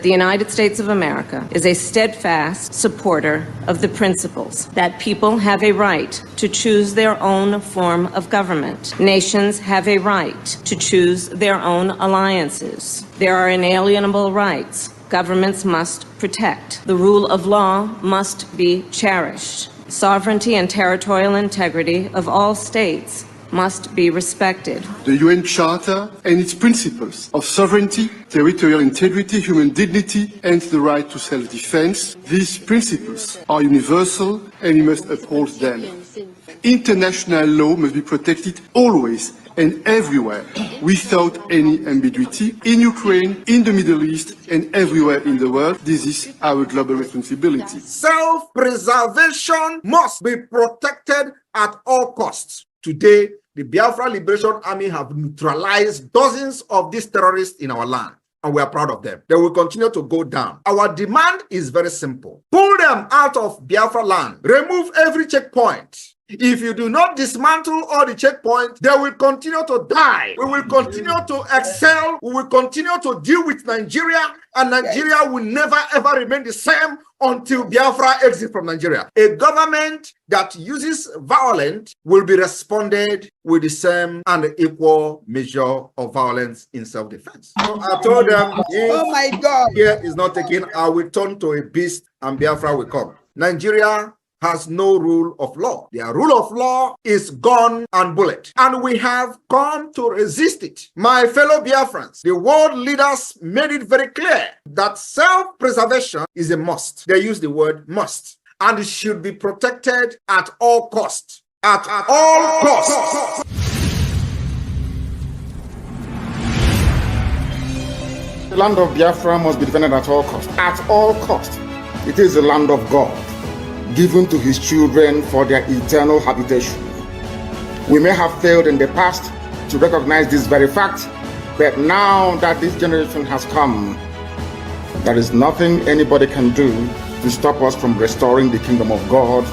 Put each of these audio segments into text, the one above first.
that the United States of America is a steadfast supporter of the principles that people have a right to choose their own form of government. Nations have a right to choose their own alliances. There are inalienable rights governments must protect. The rule of law must be cherished. Sovereignty and territorial integrity of all states must be respected. The UN Charter and its principles of sovereignty, territorial integrity, human dignity, and the right to self-defense, these principles are universal and we must uphold them. International law must be protected always and everywhere, without any ambiguity, in Ukraine, in the Middle East, and everywhere in the world. This is our global responsibility. Self-preservation must be protected at all costs. Today, the Biafra Liberation Army have neutralized dozens of these terrorists in our land, and we are proud of them. They will continue to go down. Our demand is very simple. Pull them out of Biafra land. Remove every checkpoint. If you do not dismantle all the checkpoints, they will continue to die. We will continue to excel. We will continue to deal with Nigeria, and Nigeria will never ever remain the same until Biafra exits from Nigeria. A government that uses violence will be responded with the same and equal measure of violence in self-defense. So I told them, oh my God, here is not taken, I will turn to a beast and Biafra will come. Nigeria has no rule of law. Their rule of law is gun and bullet. And we have come to resist it. My fellow Biafrans, the world leaders made it very clear that self-preservation is a must. They use the word must. And it should be protected at all costs. At all costs. The land of Biafra must be defended at all costs. At all costs. It is the land of God, given to his children for their eternal habitation. We may have failed in the past to recognize this very fact, but now that this generation has come, there is nothing anybody can do to stop us from restoring the kingdom of God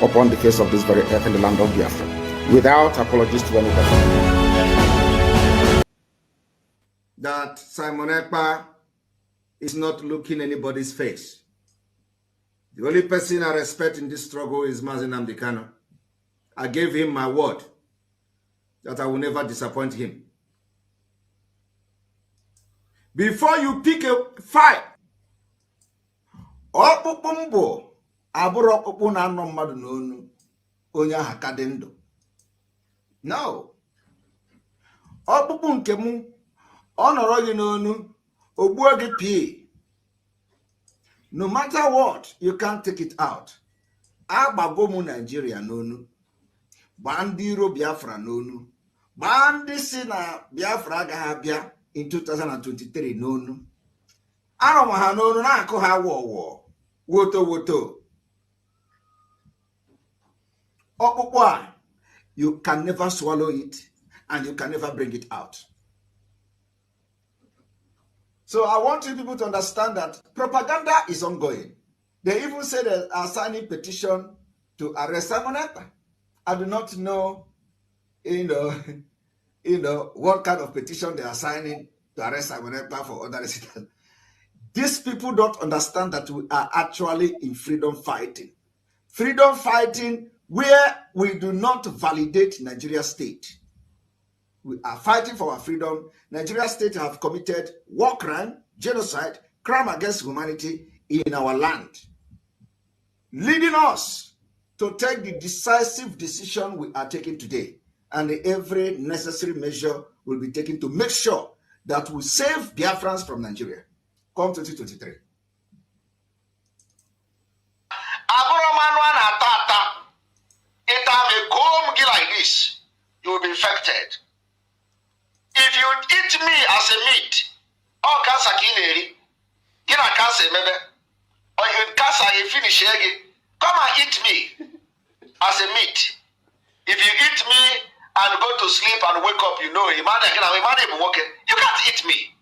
upon the face of this very earth in the land of Biafra, without apologies to anybody. That Simon Ekpa is not looking anybody's face. The only person I respect in this struggle is Mazi Nnamdi Kanu. I gave him my word that I will never disappoint him. Before you pick a fight, ọkpụkpụ mbụ abụrụ ọkpụkpụ na anọ mmadụ n'onu onye aha ka dị ndụ. No. Ọkpụkpụ nke mụ ọ nọrọ gị n'onu ogbuo gị pii. No matter what, you can't take it out. Agbagomu Nigeria n'onu. Bandi iro Biafra n'onu. Bandi si na Biafra agaghị abịa in 2023 n'onu. Anọ ha n'onu na-akụ ha wọwọ. Woto. Ọkpụkpụ a, you can never swallow it and you can never bring it out. So I want you people to understand that propaganda is ongoing. They even say they are signing petition to arrest Simon Ekpa. I do not know, what kind of petition they are signing to arrest Simon Ekpa for other reasons. These people don't understand that we are actually in freedom fighting. Freedom fighting where we do not validate Nigeria state. We are fighting for our freedom. Nigeria state have committed war crime, genocide, crime against humanity in our land, leading us to take the decisive decision we are taking today. And every necessary measure will be taken to make sure that we save Biafrans from Nigeria. Come 2023. Like this, you will be infected. If you eat me as a meat, or cancer kileri, you know cancer maybe, or you cancer you finish again, come and eat me as a meat. If you eat me and go to sleep and wake up, you know, you can't eat me.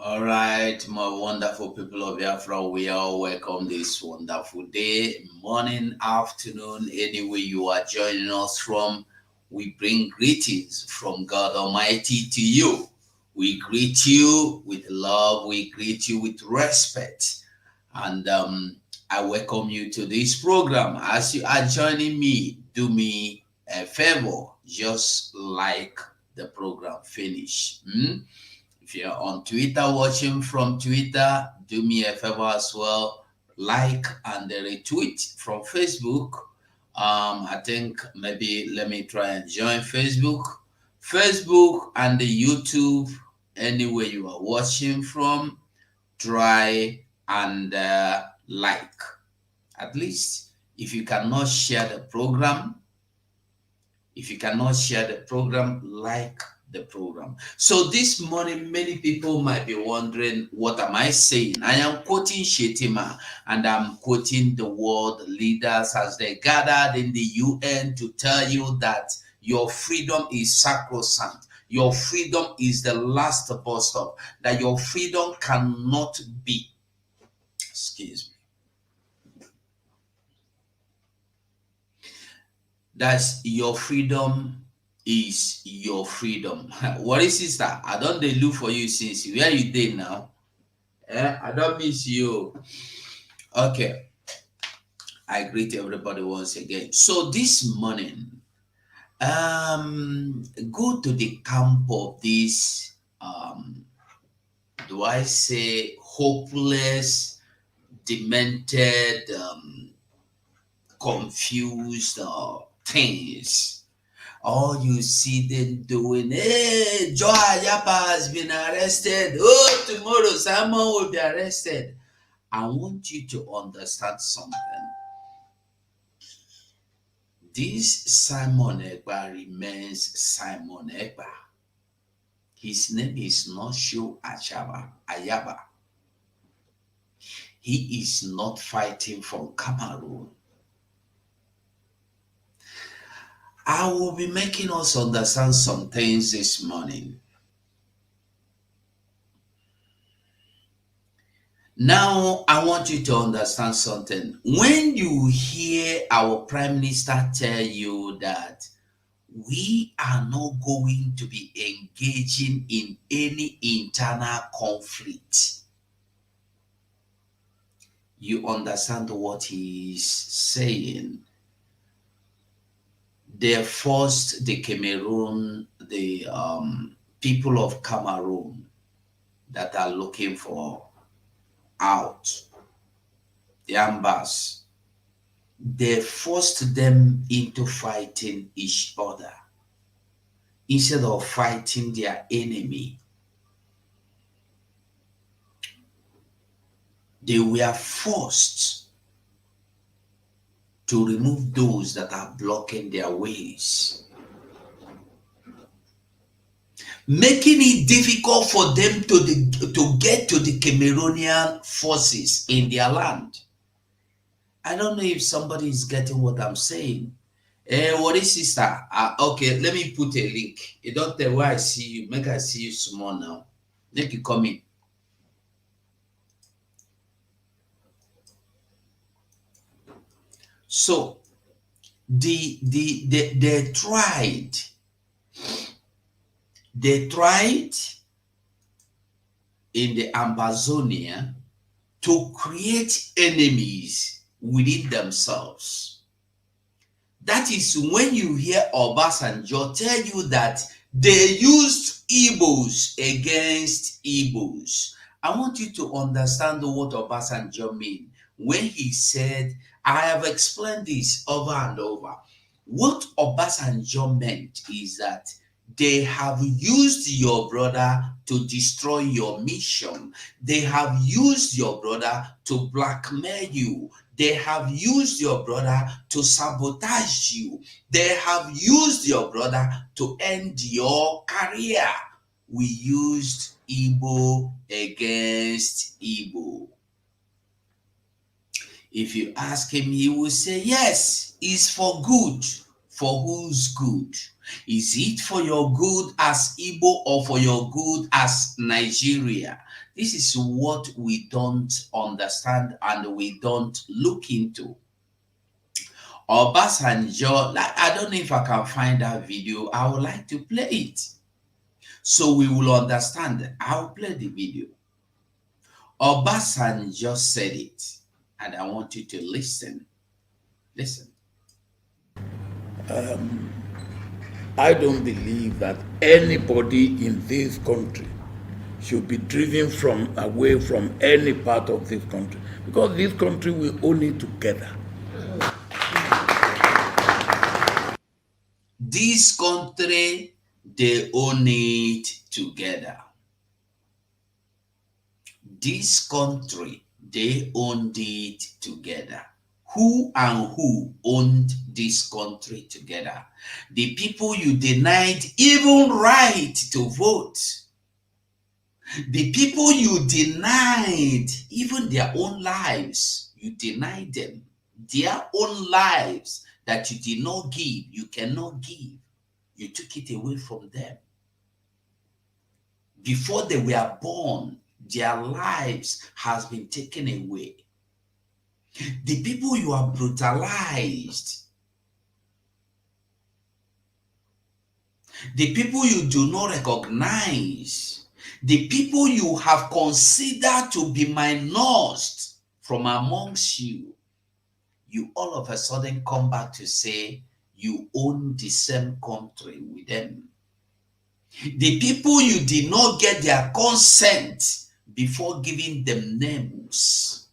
All right, my wonderful people of Biafra, we all welcome this wonderful day, morning, afternoon, anywhere you are joining us from. we bring greetings from God Almighty to you. We greet you with love, we greet you with respect, and I welcome you to this program. As you are joining me, do me a favor, just like the program finish. If you're on Twitter watching from Twitter, do me a favor as well, like and retweet. From Facebook, I think maybe let me try and join Facebook and the YouTube, anywhere you are watching from, try and like. At least if you cannot share the program, like the program. So this morning, many people might be wondering, what am I saying? I am quoting Shettima, and I'm quoting the world leaders as they gathered in the UN to tell you that your freedom is sacrosanct. Your freedom is the last bus stop. That your freedom cannot be, excuse me, that's your freedom is your freedom. What is sister? I don't dey look for you since. Where you dey now? I don't miss you. Okay. I greet everybody once again. So this morning, go to the camp of this do I say hopeless, demented, confused things. All you see them doing, hey, Joe Ayaba has been arrested. Oh, tomorrow Simon will be arrested. I want you to understand something. This Simon Ekpa remains Simon Ekpa. His name is not Sho Ayaba. He is not fighting for Cameroon. I will be making us understand some things this morning. Now, I want you to understand something. When you hear our Prime Minister tell you that we are not going to be engaging in any internal conflict, you understand what he is saying. They forced the people of Cameroon that are looking for out, the ambas, they forced them into fighting each other instead of fighting their enemy. They were forced to remove those that are blocking their ways, making it difficult for them to get to the Cameroonian forces in their land. I don't know if somebody is getting what I'm saying. What is sister? Okay, let me put a link. You don't tell where I see you. Make I see you small now. Make you come in. So they tried in the Amazonia to create enemies within themselves. That is when you hear Obasanjo tell you that they used Igbos against Igbos. I want you to understand what Obasanjo means when he said, I have explained this over and over. What Obasanjo meant is that they have used your brother to destroy your mission. They have used your brother to blackmail you. They have used your brother to sabotage you. They have used your brother to end your career. We used Igbo against Igbo. If you ask him, he will say, yes, it's for good. For whose good? Is it for your good as Igbo or for your good as Nigeria? This is what we don't understand and we don't look into. Obasanjo, like, I don't know if I can find that video. I would like to play it so we will understand. I'll play the video. Obasanjo said it, and I want you to listen. Listen. I don't believe that anybody in this country should be driven away from any part of this country, because this country we own it together. This country, they own it together. This country, they owned it together. Who and who owned this country together? The people you denied even right to vote. The people you denied even their own lives. You denied them. Their own lives that you did not give, you cannot give. You took it away from them. Before they were born, their lives has been taken away. The people you have brutalized, the people you do not recognize, the people you have considered to be minors from amongst you, you all of a sudden come back to say you own the same country with them. The people you did not get their consent before giving them names.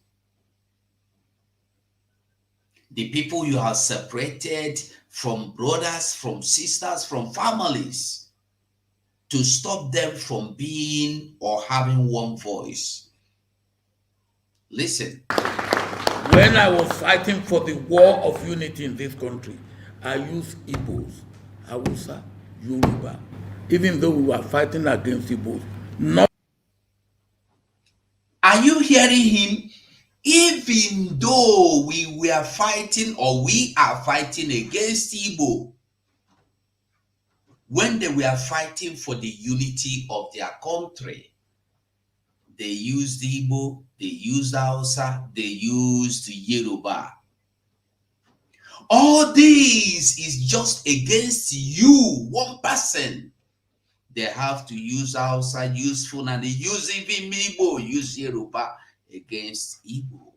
The people you have separated from brothers, from sisters, from families, to stop them from being or having one voice. Listen. When I was fighting for the war of unity in this country, I used Igbos, Hausa, Yoruba, even though we were fighting against Igbos. Not. Are you hearing him? Even though we were fighting, or we are fighting against Igbo, when they were fighting for the unity of their country, they used Igbo, they used Hausa, they used Yoruba. All this is just against you, one person. They have to use Hausa, use Fulani, they use even Igbo, use Yoruba against Igbo.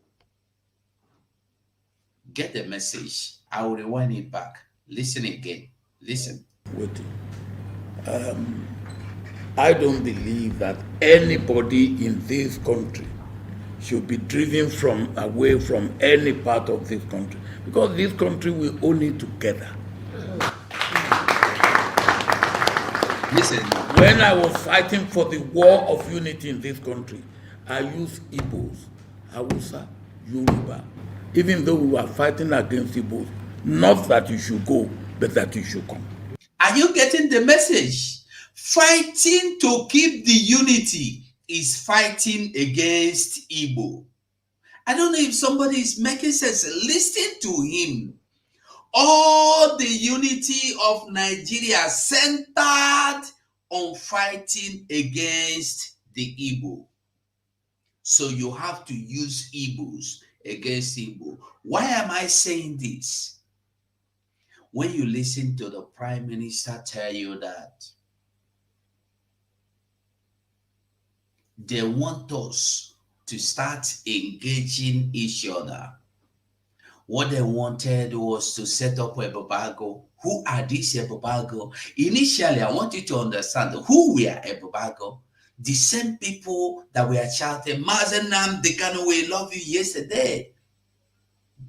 Get the message. I will rewind it back. Listen again. Listen. I don't believe that anybody in this country should be driven away from any part of this country, because this country we own it together. Listen. When I was fighting for the war of unity in this country, I used Igbos, Hausa, Yoruba, even though we were fighting against Igbos. Not that you should go, but that you should come. Are you getting the message? Fighting to keep the unity is fighting against Igbo. I don't know if somebody is making sense. Listen to him. All the unity of Nigeria centered on fighting against the Igbo. So you have to use Igbos against Igbo. Why am I saying this? When you listen to the Prime Minister tell you that they want us to start engaging each other, what they wanted was to set up a Ebobago. Who are these Ebobago? Initially, I want you to understand who we are Ebobago. The same people that were shouting, Mazen Nnamdi Kanu, we love you yesterday.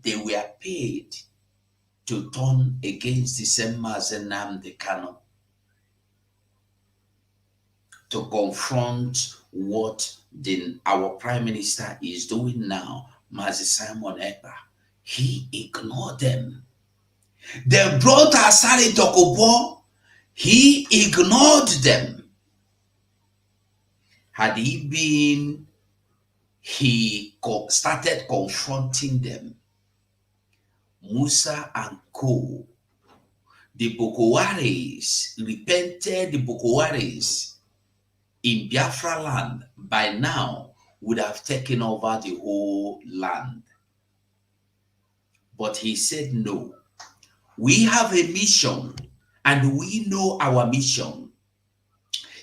They were paid to turn against the same Mazen Nnamdi Kanu, to confront what our Prime Minister is doing now, Mazi Simon Ekpa. He ignored them. They brought Asari Dokubo. He ignored them. Had he been, he started confronting them. Musa and Co, the Boko Haris, repented the Boko Haris in Biafra land, by now would have taken over the whole land. But he said no. We have a mission and we know our mission.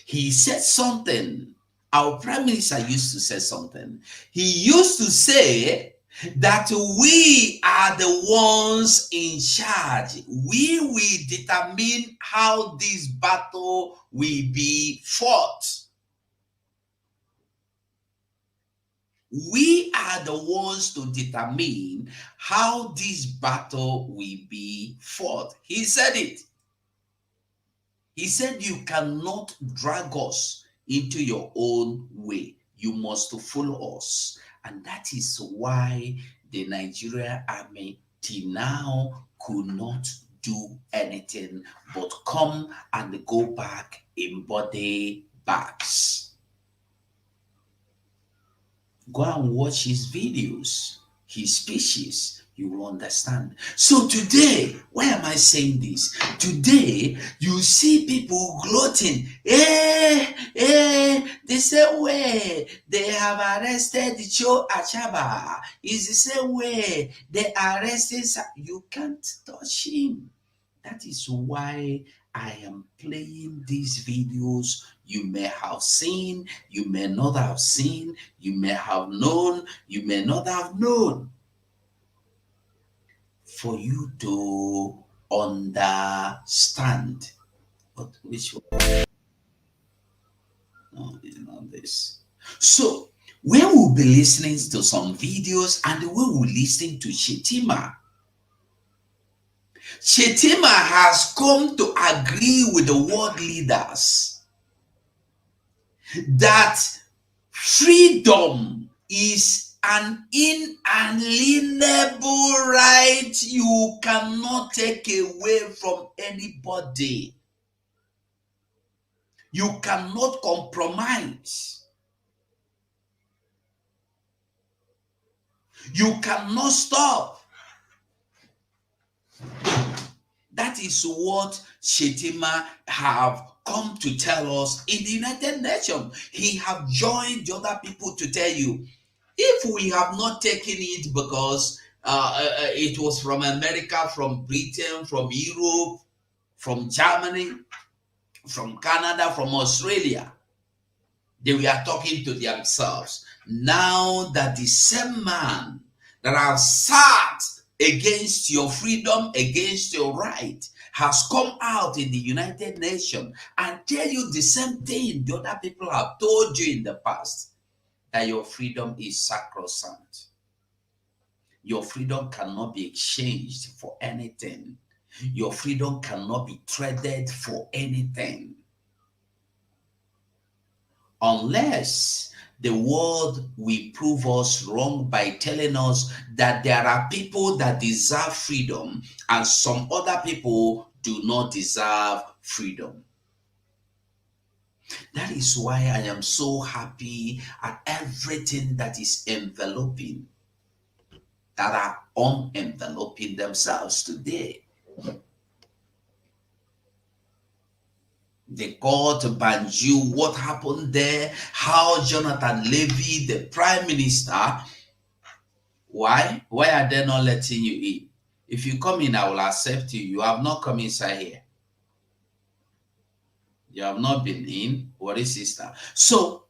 He said something. Our prime minister used to say something. He used to say that we are the ones in charge. We will determine how this battle will be fought. We are the ones to determine how this battle will be fought. He said it. He said, you cannot drag us into your own way. You must follow us. And that is why the Nigerian army till now could not do anything but come and go back in body bags. Go and watch his videos, his speeches. You will understand. So today, why am I saying this? Today, you see people gloating. The same way they have arrested Joe Achaba is the same way they arrested. You can't touch him. That is why I am playing these videos. You may have seen, you may not have seen, you may have known, you may not have known. For you to understand. But which one? No, it's not this. So, we will be listening to some videos and we will listen to Shettima. Shettima has come to agree with the world leaders that freedom is an inalienable right you cannot take away from anybody. You cannot compromise. You cannot stop. That is what Shettima have come to tell us in the United Nations. He have joined the other people to tell you, if we have not taken it because it was from America, from Britain, from Europe, from Germany, from Canada, from Australia, they were talking to themselves. Now that the same man that have sat against your freedom, against your right, has come out in the United Nations and tell you the same thing the other people have told you in the past, that your freedom is sacrosanct. Your freedom cannot be exchanged for anything. Your freedom cannot be traded for anything. Unless the world will prove us wrong by telling us that there are people that deserve freedom and some other people do not deserve freedom. That is why I am so happy at everything that is enveloping, that are unenveloping themselves today. They got Banjul, what happened there, how Jonathan Levy, the prime minister, why are they not letting you in? If you come in, I will accept you. You have not come inside here. You have not been in. What is sister? So,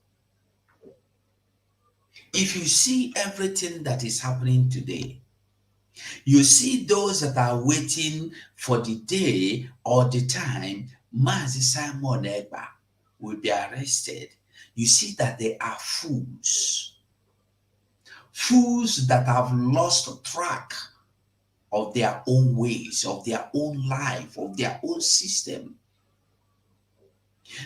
if you see everything that is happening today, you see those that are waiting for the day or the time Mazi Simon Egba will be arrested. You see that they are fools. Fools that have lost track of their own ways, of their own life, of their own system.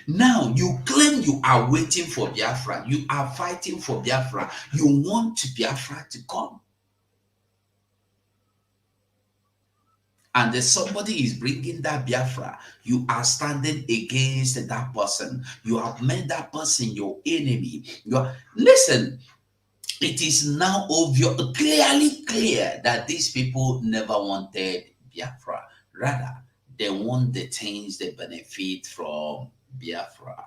Now, you claim you are waiting for Biafra. You are fighting for Biafra. You want Biafra to come. And if somebody is bringing that Biafra, you are standing against that person. You have made that person your enemy. Listen, it is now obvious, clearly clear that these people never wanted Biafra. Rather, they want the things they benefit from Biafra.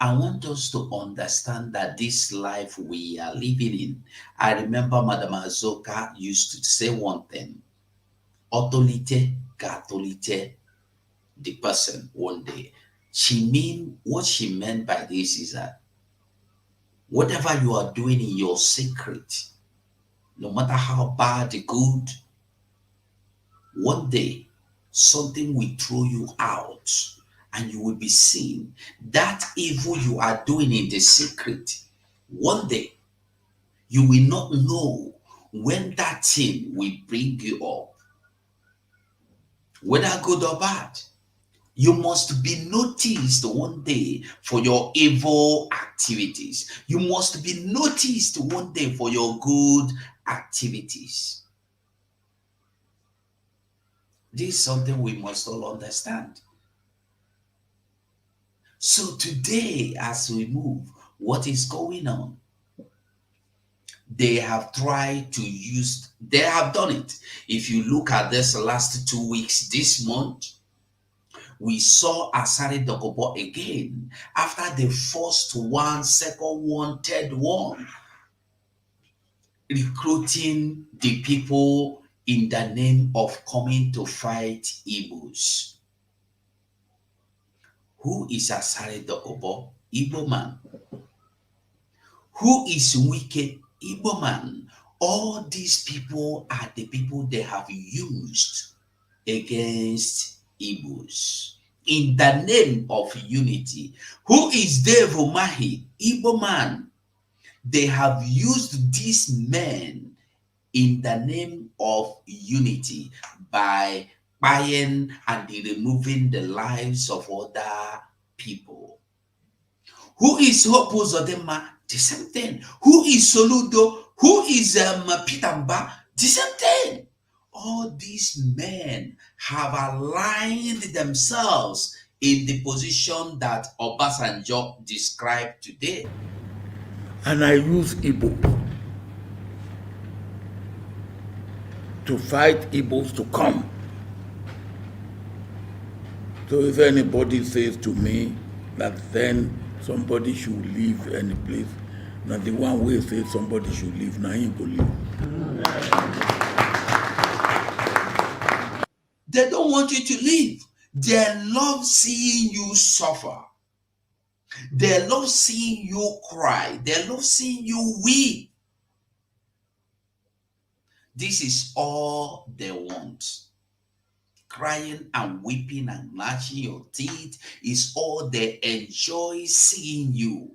I want us to understand that this life we are living in, I remember Madam Azoka used to say one thing. Otolite gatolite the person one day. What she meant by this is that whatever you are doing in your secret, no matter how bad or good, one day something will throw you out and you will be seen. That evil you are doing in the secret, one day you will not know when that thing will bring you up, whether good or bad. You must be noticed one day for your evil activities. You must be noticed one day for your good activities. This is something we must all understand. So today, as we move, what is going on? They have tried to use, they have done it. If you look at this last 2 weeks, this month, we saw Asari Dokobo again after the first one, second one, third one, recruiting the people in the name of coming to fight Igbos. Who is Asari Dokobo? Igbo man. Who is Wike? Igbo man. All these people are the people they have used against Igbos in the name of unity. Who is Dave Omahi? Igbo man. They have used these men in the name of unity by buying and removing the lives of other people. Who is Hope Uzodinma? The same thing. Who is Soludo? Who is Pitamba? The same thing. All these men have aligned themselves in the position that Obasanjo described today. And I use Igbo to fight Igbos to come. So if anybody says to me that then somebody should leave any place, now the one way says somebody should leave, now he go leave. They don't want you to leave. They love seeing you suffer. They love seeing you cry. They love seeing you weep. This is all they want. Crying and weeping and gnashing your teeth is all they enjoy seeing you.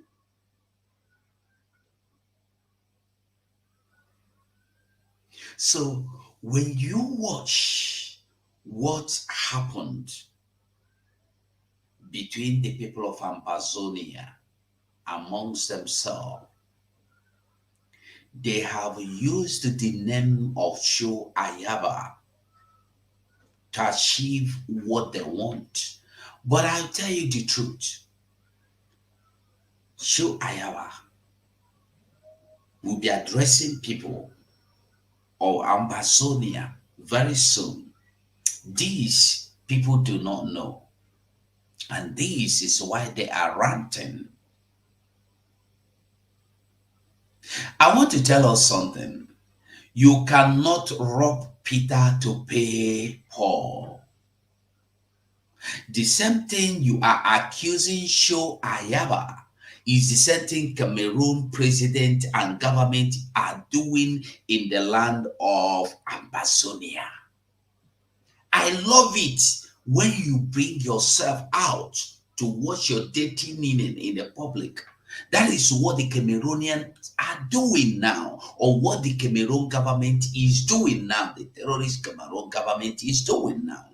So when you watch what happened between the people of Amazonia amongst themselves, they have used the name of Show Ayaba to achieve what they want. But I'll tell you the truth. Show Ayaba will be addressing people of Amazonia very soon. These people do not know. And this is why they are ranting. I want to tell us something. You cannot rob Peter to pay Paul. The same thing you are accusing Show Ayaba is the same thing Cameroon president and government are doing in the land of Amazonia. I love it when you bring yourself out to watch your dirty meaning in the public. That is what the Cameroonians are doing now, or what the Cameroon government is doing now, the terrorist Cameroon government is doing now.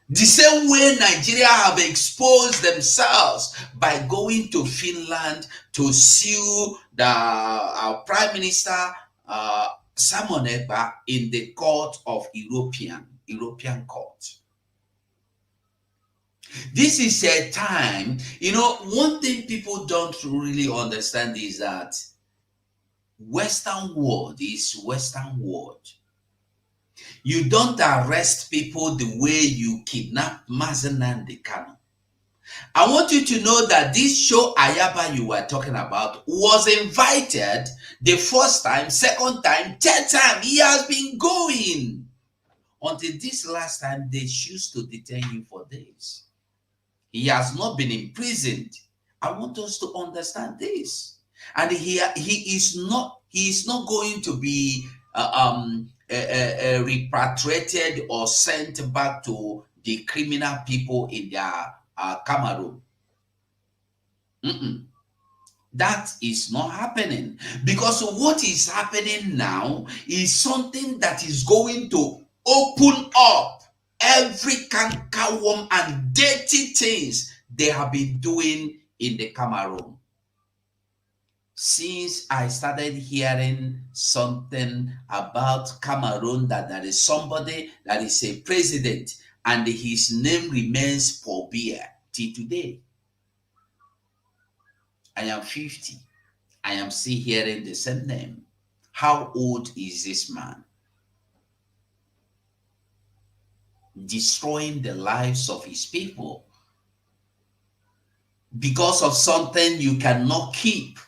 The same way Nigeria have exposed themselves by going to Finland to sue the Prime Minister Simon Ekpa in the court of European court. This is a time, one thing people don't really understand is that Western world is Western world. You don't arrest people the way you kidnap Mazen Nnamdi Kanu. I want you to know that this Show Ayaba you were talking about was invited the first time, second time, third time. He has been going until this last time they choose to detain him for days. He has not been imprisoned. I want us to understand this. And he is not going to be repatriated or sent back to the criminal people in their Cameroon. That is not happening, because what is happening now is something that is going to open up every cankerworm and dirty things they have been doing in the Cameroon. Since I started hearing something about Cameroon, that there is somebody that is a president and his name remains Paul Biya till today. I am 50. I am still hearing the same name. How old is this man? Destroying the lives of his people because of something you cannot keep.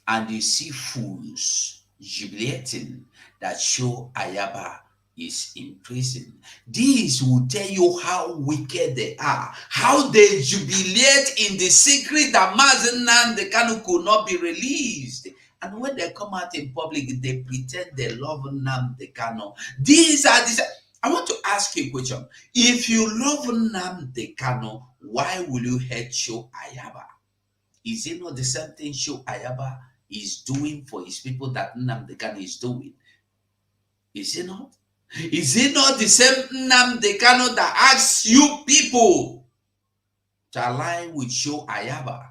And you see fools jubilating that show Ayaba is in prison. This will tell you how wicked they are, how they jubilate in the secret that Mazi Nnamdi Kanu could not be released. And when they come out in public, they pretend they love Nnamdi Kanu. These. I want to ask you a question. If you love Nnamdi Kanu, why will you hate Show Ayaba? Is it not the same thing Show Ayaba is doing for his people that Nnamdi Kanu is doing? Is it not? Is it not the same Nnamdi Kanu that asks you people to align with Show Ayaba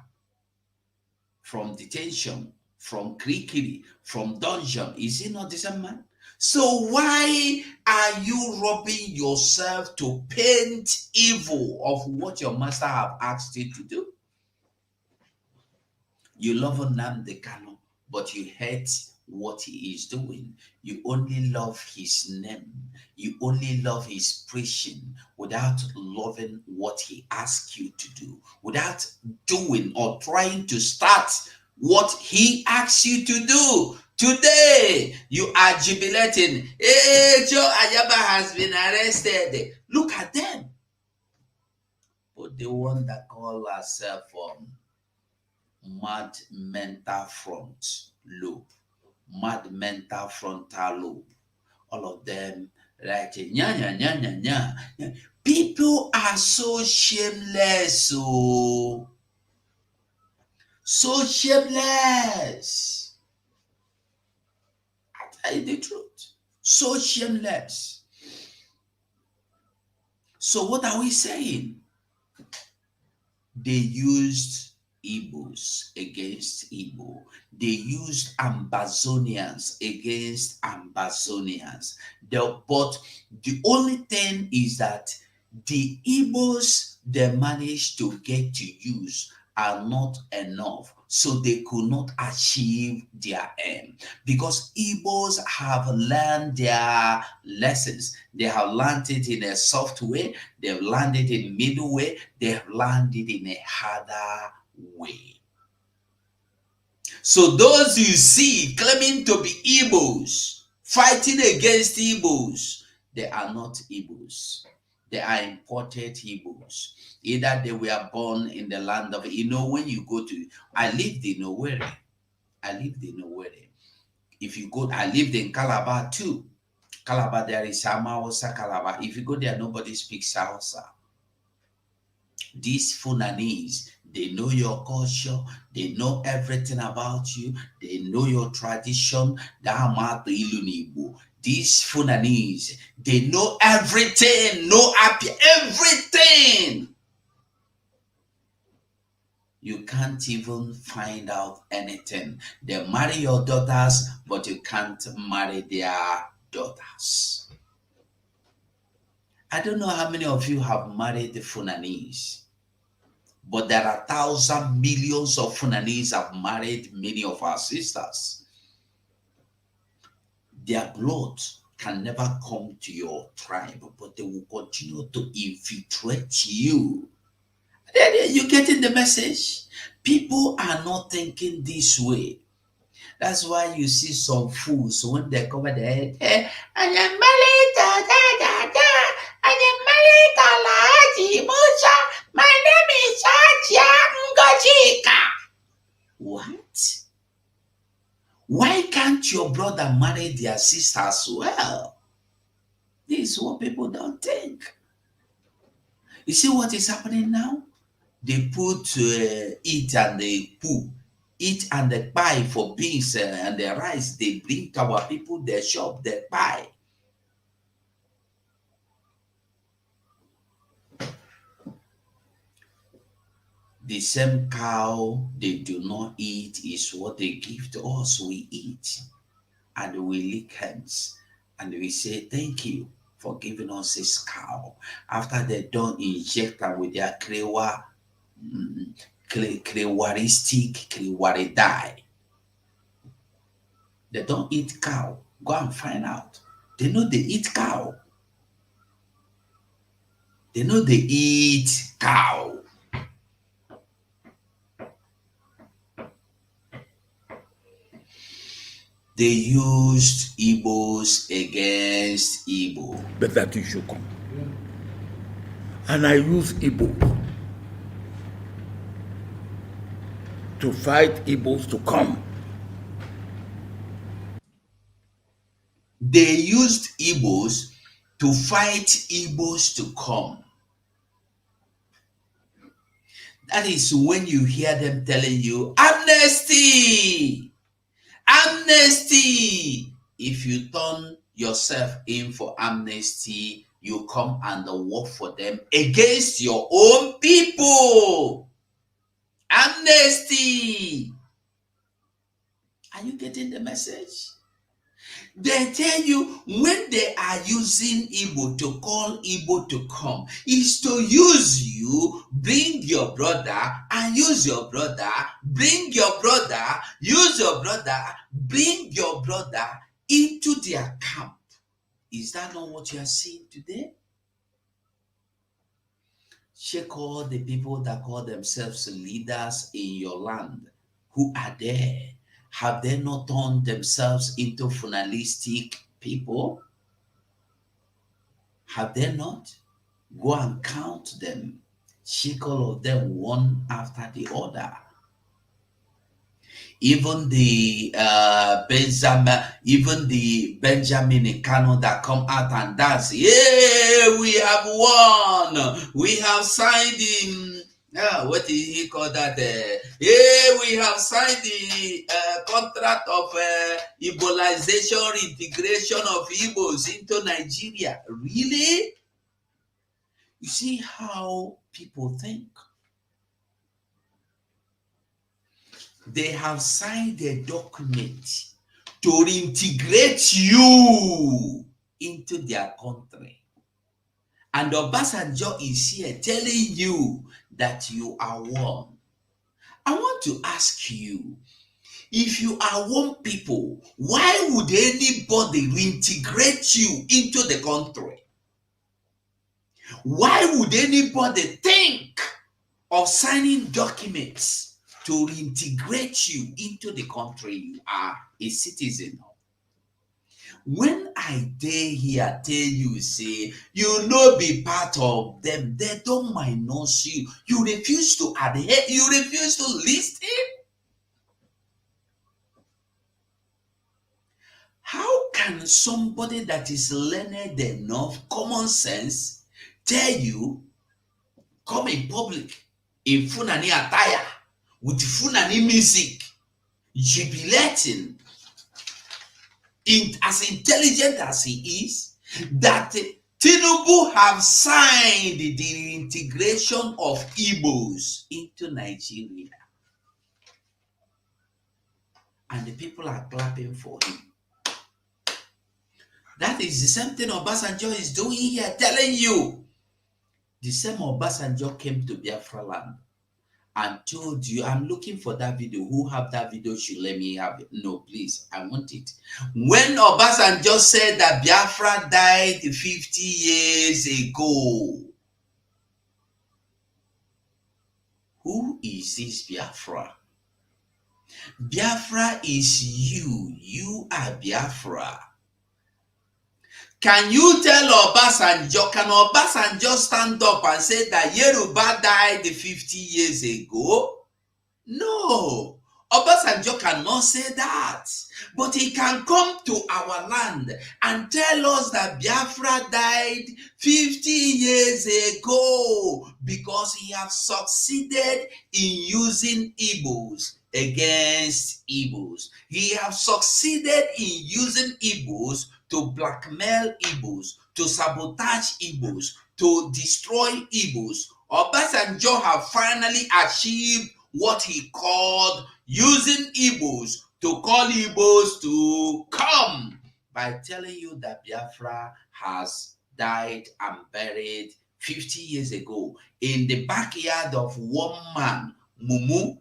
from detention, from Krikiri, from dungeon? Is it not the same man? So why are you robbing yourself to paint evil of what your master have asked you to do? You love Nnamdi Kanu, but you hate what he is doing. You only love his name. You only love his preaching without loving what he asks you to do, without doing or trying to start what he asks you to do. Today, you are jubilating. Hey, Joe Ayaba has been arrested. Look at them. But the one that call herself mad mental front lobe, mad mental frontal lobe, all of them like nya. People are so shameless, so shameless. I tell you the truth, so shameless. So what are we saying? They used Igbos against Igbo. They used Ambazonians against Ambazonians. But the only thing is that the Igbos they managed to get to use are not enough, so they could not achieve their aim, because Igbos have learned their lessons. They have learned it in a soft way, they've learned it in a middle way, they've learned it in a harder way. So those you see claiming to be Igbos, fighting against Igbos, they are not Igbos. They are imported Igbos. Either they were born in the land of, when you go to, I lived in Owerri. If you go, I lived in Calabar too. Calabar, there is Hausa Calabar. If you go there, nobody speaks Hausa. These Fulanese, they know your culture, they know everything about you, they know your tradition. These Fulanese, they know everything, everything. You can't even find out anything. They marry your daughters, but you can't marry their daughters. I don't know how many of you have married the Fulanese, but there are thousands, millions of Fulanese have married many of our sisters. Their blood can never come to your tribe, but they will continue to infiltrate you. You're getting the message? People are not thinking this way. That's why you see some fools when they cover their head. I am married, I am married, Alhaji Musa. My name is Ajia Ngojika. What? Why can't your brother marry their sister as well? This is what people don't think. You see what is happening now? They put eat and they poo. Eat and they buy for beans and the rice. They bring to our people, they shop, they buy. The same cow they do not eat is what they give to us. We eat and we lick hands and we say thank you for giving us this cow. After they don't inject her with their krewari dye. They don't eat cow. Go and find out. They know they eat cow. They know they eat cow. They used Igbos against Igbo. But that issue come. And I use Igbo to fight Igbos to come. They used Igbos to fight Igbos to come. That is when you hear them telling you, amnesty! Amnesty! If you turn yourself in for amnesty, you come and work for them against your own people. Amnesty! Are you getting the message? They tell you when they are using Igbo to call Igbo to come, is to use you, bring your brother, and use your brother, bring your brother, use your brother, bring your brother into their camp. Is that not what you are seeing today? Check all the people that call themselves leaders in your land who are there. Have they not turned themselves into funalistic people? Have they not? Go and count them. Check all of them one after the other. Even the Benjamin Kano that come out and dance. Yeah, we have won. We have signed in. What did he call that? We have signed the contract of Igbolization, integration of Igbos into Nigeria. Really? You see how people think. They have signed a document to reintegrate you into their country. And Obasanjo is here telling you that you are one. I want to ask you, if you are one people, why would anybody reintegrate you into the country? Why would anybody think of signing documents to reintegrate you into the country you are a citizen of? When I dare here tell you, say, you no be part of them, they don't minus you. You refuse to adhere, you refuse to listen. How can somebody that is learned enough, common sense, tell you, come in public, in Funani attire, with Funani music, jubilating, as intelligent as he is, that Tinubu have signed the integration of Igbos into Nigeria. And the people are clapping for him. That is the same thing Obasanjo is doing here, telling you. The same Obasanjo came to Biafra land and told you, I'm looking for that video. Who have that video should let me have it. No, please, I want it. When Obasanjo said that Biafra died 50 years ago, who is this Biafra? Biafra is you. You are Biafra. Can you tell Obasanjo, can Obasanjo stand up and say that Yoruba died 50 years ago? No. Obasanjo cannot say that. But he can come to our land and tell us that Biafra died 50 years ago because he has succeeded in using Igbos against Igbos. He has succeeded in using Igbos to blackmail Igbos, to sabotage Igbos, to destroy Igbos. Obasanjo have finally achieved what he called using Igbos to call Igbos to come by telling you that Biafra has died and buried 50 years ago in the backyard of one man, Mumu,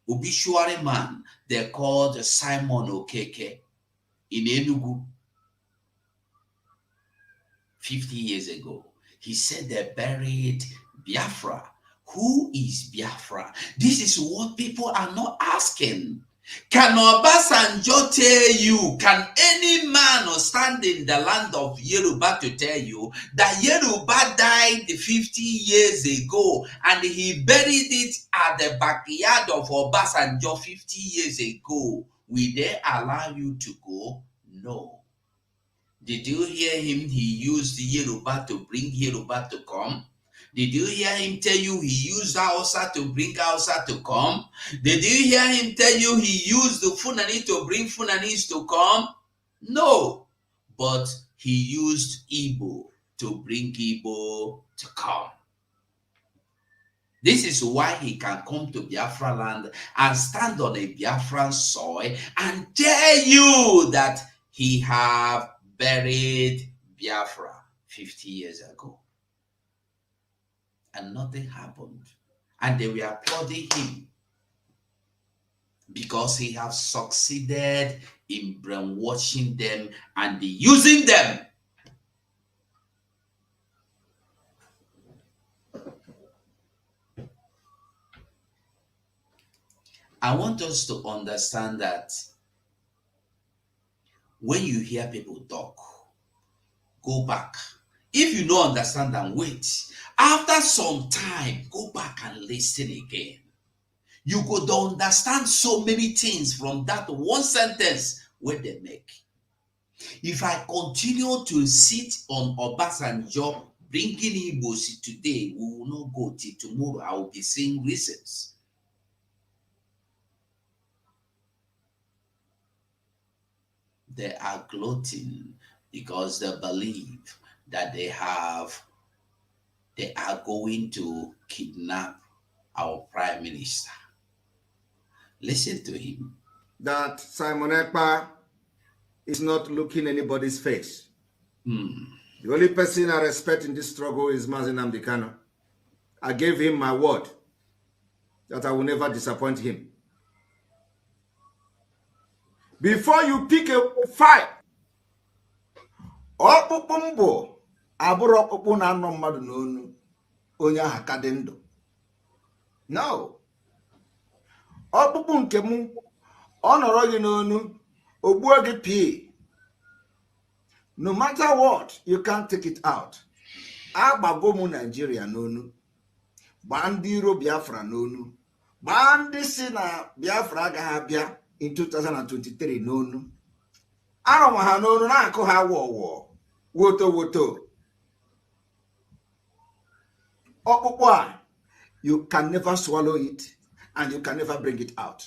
obituary man, they called Simon Okeke in Enugu 50 years ago. He said they buried Biafra. Who is Biafra? This is what people are not asking. Can Obasanjo tell you, can any man stand in the land of Yoruba to tell you that Yoruba died 50 years ago and he buried it at the backyard of Obasanjo 50 years ago? Will they allow you to go? No. Did you hear him? He used Yoruba to bring Yoruba to come. Did you hear him tell you he used Hausa to bring Hausa to come? Did you hear him tell you he used the Fulani to bring Fulanis to come? No. But he used Igbo to bring Igbo to come. This is why he can come to Biafra land and stand on a Biafran soil and tell you that he have buried Biafra 50 years ago. And nothing happened. And they were applauding him because he has succeeded in brainwashing them and using them. I want us to understand that when you hear people talk, go back. If you don't understand and wait, after some time, go back and listen again. You could understand so many things from that one sentence where they make. If I continue to sit on Obasanjo bringing Igbos today, we will not go till tomorrow. I will be seeing reasons. They are gloating because they believe that they are going to kidnap our prime minister. Listen to him. That Simon Ekpa is not looking anybody's face. The only person I respect in this struggle is Mazi Nnamdi Kanu. I gave him my word that I will never disappoint him. Before you pick a fight, ọkpụkpụ mbụ abụrụ ọkpụkpụ na anọ mmadụ n'onu onye ahụ ka dị ndụ. No. Ọkpụkpụ nke m ọ nọrọ gị n'onu ogbuo gị pii. No matter what, you can't take it out. Agbago m Nigeria n'onu. Gbaa ndị iro Biafra n'onu. Gbaa ndị si na Biafra agaghị abịa in 2023 n'onu. Arụm ha n'onu na-akụ ha wọwọ. Woto woto. Ọkpụkpụ a, you can never swallow it and you can never bring it out.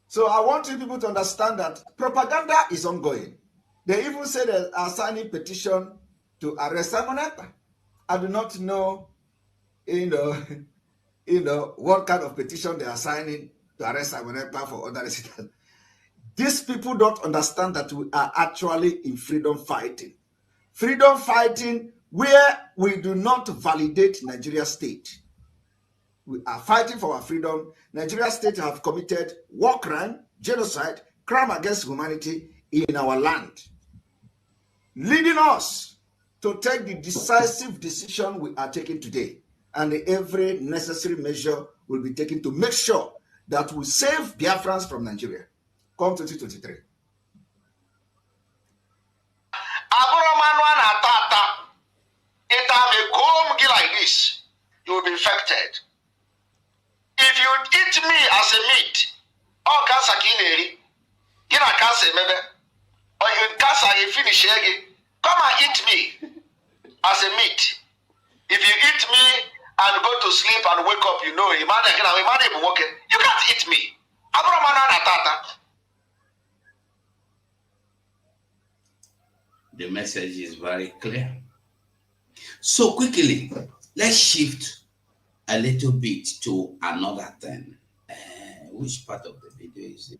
So I want you people to understand that propaganda is ongoing. They even say they are signing petition to arrest Simon Ekpa. I do not know, what kind of petition they are signing to arrest Simon Ekpa for other reasons. These people don't understand that we are actually in freedom fighting. Freedom fighting where we do not validate Nigeria state. We are fighting for our freedom. Nigeria state have committed war crime, genocide, crime against humanity in our land, leading us to take the decisive decision we are taking today. and every necessary measure will be taken to make sure that we save Biafrans from Nigeria come 2023. Like this, you will be infected. If you eat me as a meat, or cancer kileri, you know cancer maybe, or you cancer you finish again, come and eat me as a meat. If you eat me and go to sleep and wake up, you know, you can't eat me. The message is very clear. So quickly, let's shift a little bit to another thing. Which part of the video is it?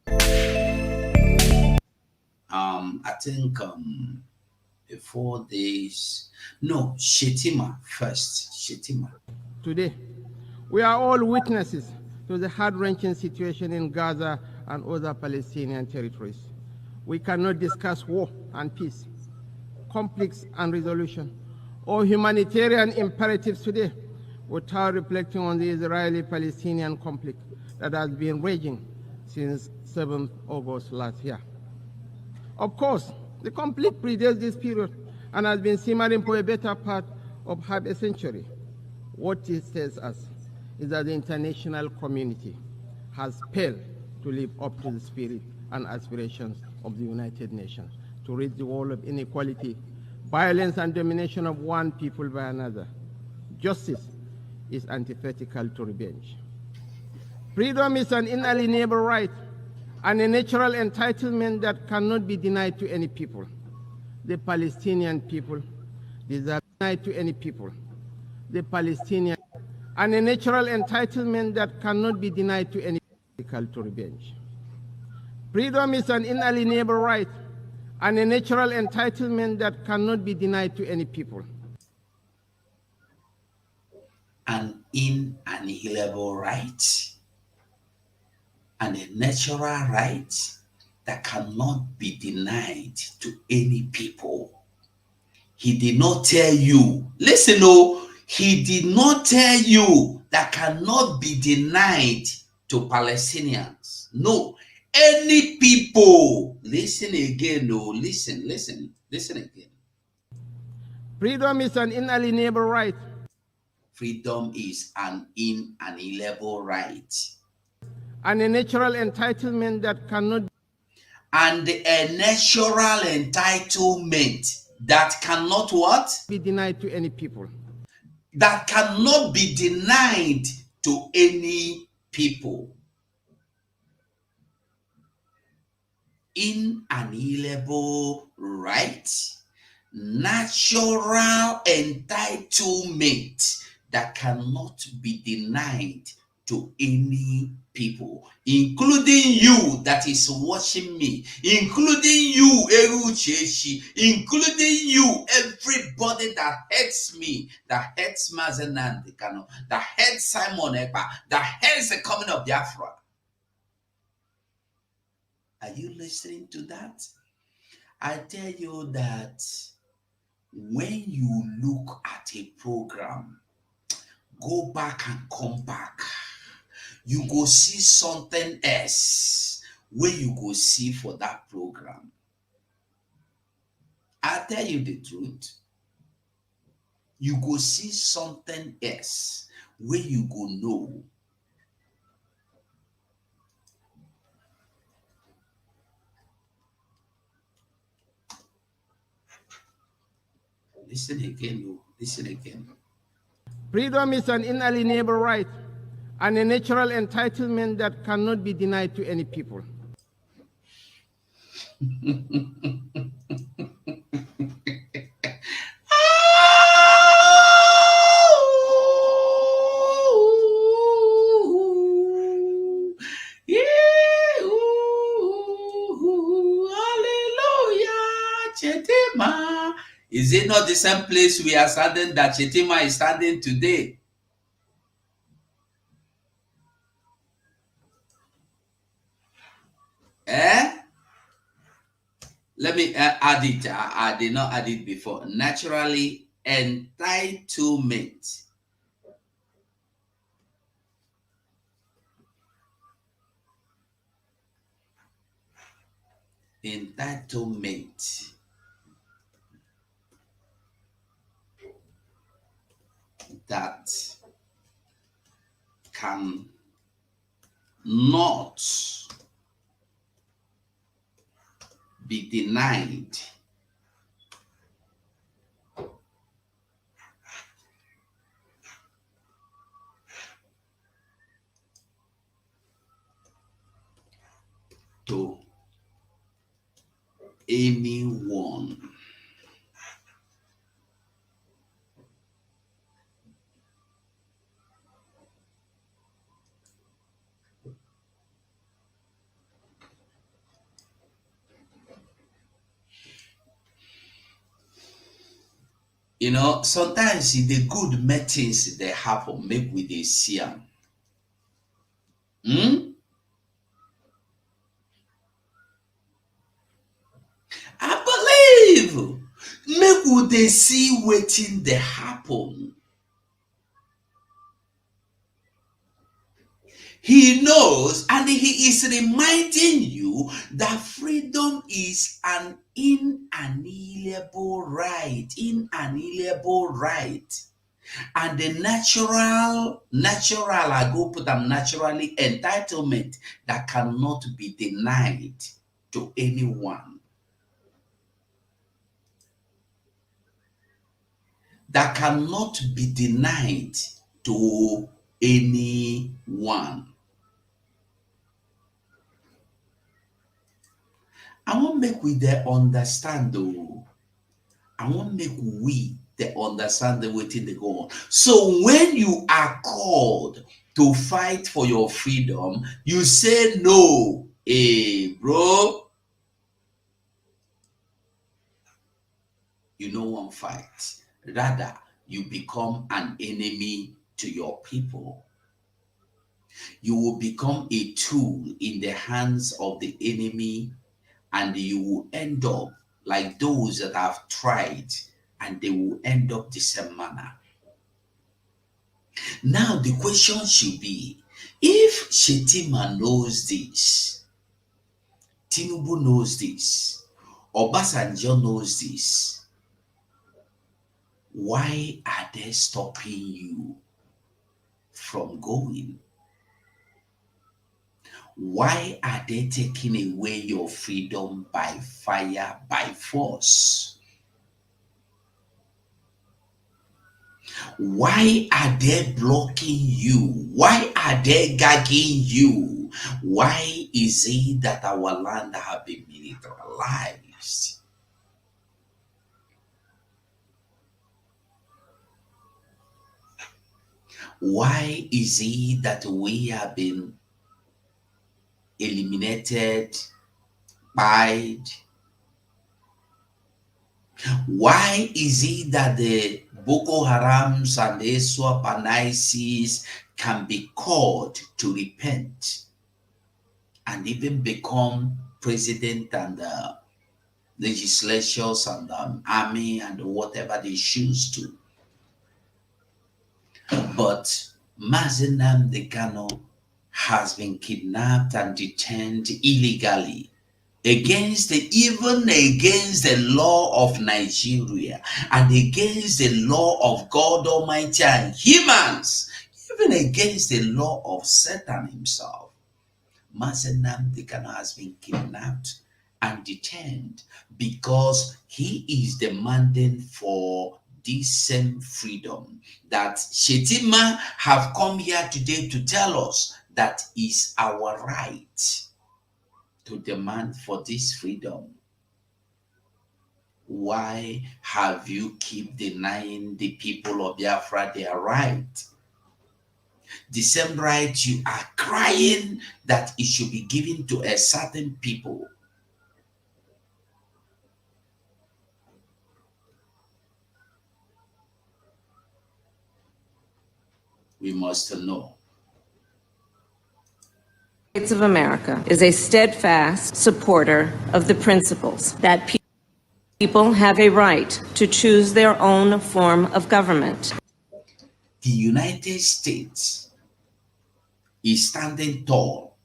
I think 4 days. No, Shettima first. Shettima. Today, we are all witnesses to the heart-wrenching situation in Gaza and other Palestinian territories. We cannot discuss war and peace, conflicts and resolution, or humanitarian imperatives today without reflecting on the Israeli-Palestinian conflict that has been raging since 7th August last year. Of course, the conflict predates this period and has been simmering for a better part of half a century. What it tells us is that the international community has failed to live up to the spirit and aspirations of the United Nations to rid the world of inequality, violence, and domination of one people by another. Justice is antithetical to revenge. Freedom is an inalienable right and a natural entitlement that cannot be denied to any people. The Palestinian people deserve denied to any people. The Palestinian and a natural entitlement that cannot be denied to any people to revenge. Freedom is an inalienable right and a natural entitlement that cannot be denied to any people. An inalienable right and a natural right that cannot be denied to any people. He did not tell you, listen, no, he did not tell you that cannot be denied to Palestinians. No, any people. Listen again, no, listen again. Freedom is an inalienable right. Freedom is an inalienable right. And a natural entitlement that cannot and a natural entitlement that cannot what? Be denied to any people. That cannot be denied to any people. Inalienable right, natural entitlement that cannot be denied to any people, including you that is watching me, including you, Erucheshi, including you, everybody that hates me, that hates Mazen Kano, that hates Simon Ekpa, that hates the coming of Biafra. Are you listening to that? I tell you that when you look at a program, go back and come back, you go see something else where you go see for that program. I tell you the truth. You go see something else where you go know. Listen again, listen again. Freedom is an inalienable right and a natural entitlement that cannot be denied to any people. Hallelujah, Shettima. Is it not the same place we are standing that Shettima is standing today? Let me add it. I did not add it before. Naturally, entitlement entitlement that can not be denied to anyone. You know, sometimes the good meetings they happen, make we they see them. I believe make we they see waiting they happen. He knows and he is reminding you that freedom is an inalienable right. Inalienable right. And the natural, I go put them naturally, entitlement that cannot be denied to anyone. That cannot be denied to anyone. I want make we there understand though. I want make we there understand the way they go on. So when you are called to fight for your freedom, you say no. Hey, bro. You no one fight. Rather, you become an enemy to your people. You will become a tool in the hands of the enemy, and you will end up like those that have tried, and they will end up the same manner. Now the question should be, if Shettima knows this, Tinubu knows this, Obasanjo knows this, why are they stopping you from going? Why are they taking away your freedom by fire, by force? Why are they blocking you? Why are they gagging you? Why is it that our land have been militarized? Why is it that we have been eliminated, buried? Why is it that the Boko Harams and the Swap and ISIS can be called to repent and even become president and legislatures and army and whatever they choose to? But Mazi Nnamdi Kanu has been kidnapped and detained illegally even against the law of Nigeria and against the law of God Almighty and humans, even against the law of Satan himself. Mazi Nnamdi Kanu has been kidnapped and detained because he is demanding for this same freedom that Shettima have come here today to tell us that is our right to demand for this freedom. Why have you keep denying the people of Biafra their right? The same right you are crying that it should be given to a certain people. We must know. The United States of America is a steadfast supporter of the principles that people have a right to choose their own form of government. The United States is standing tall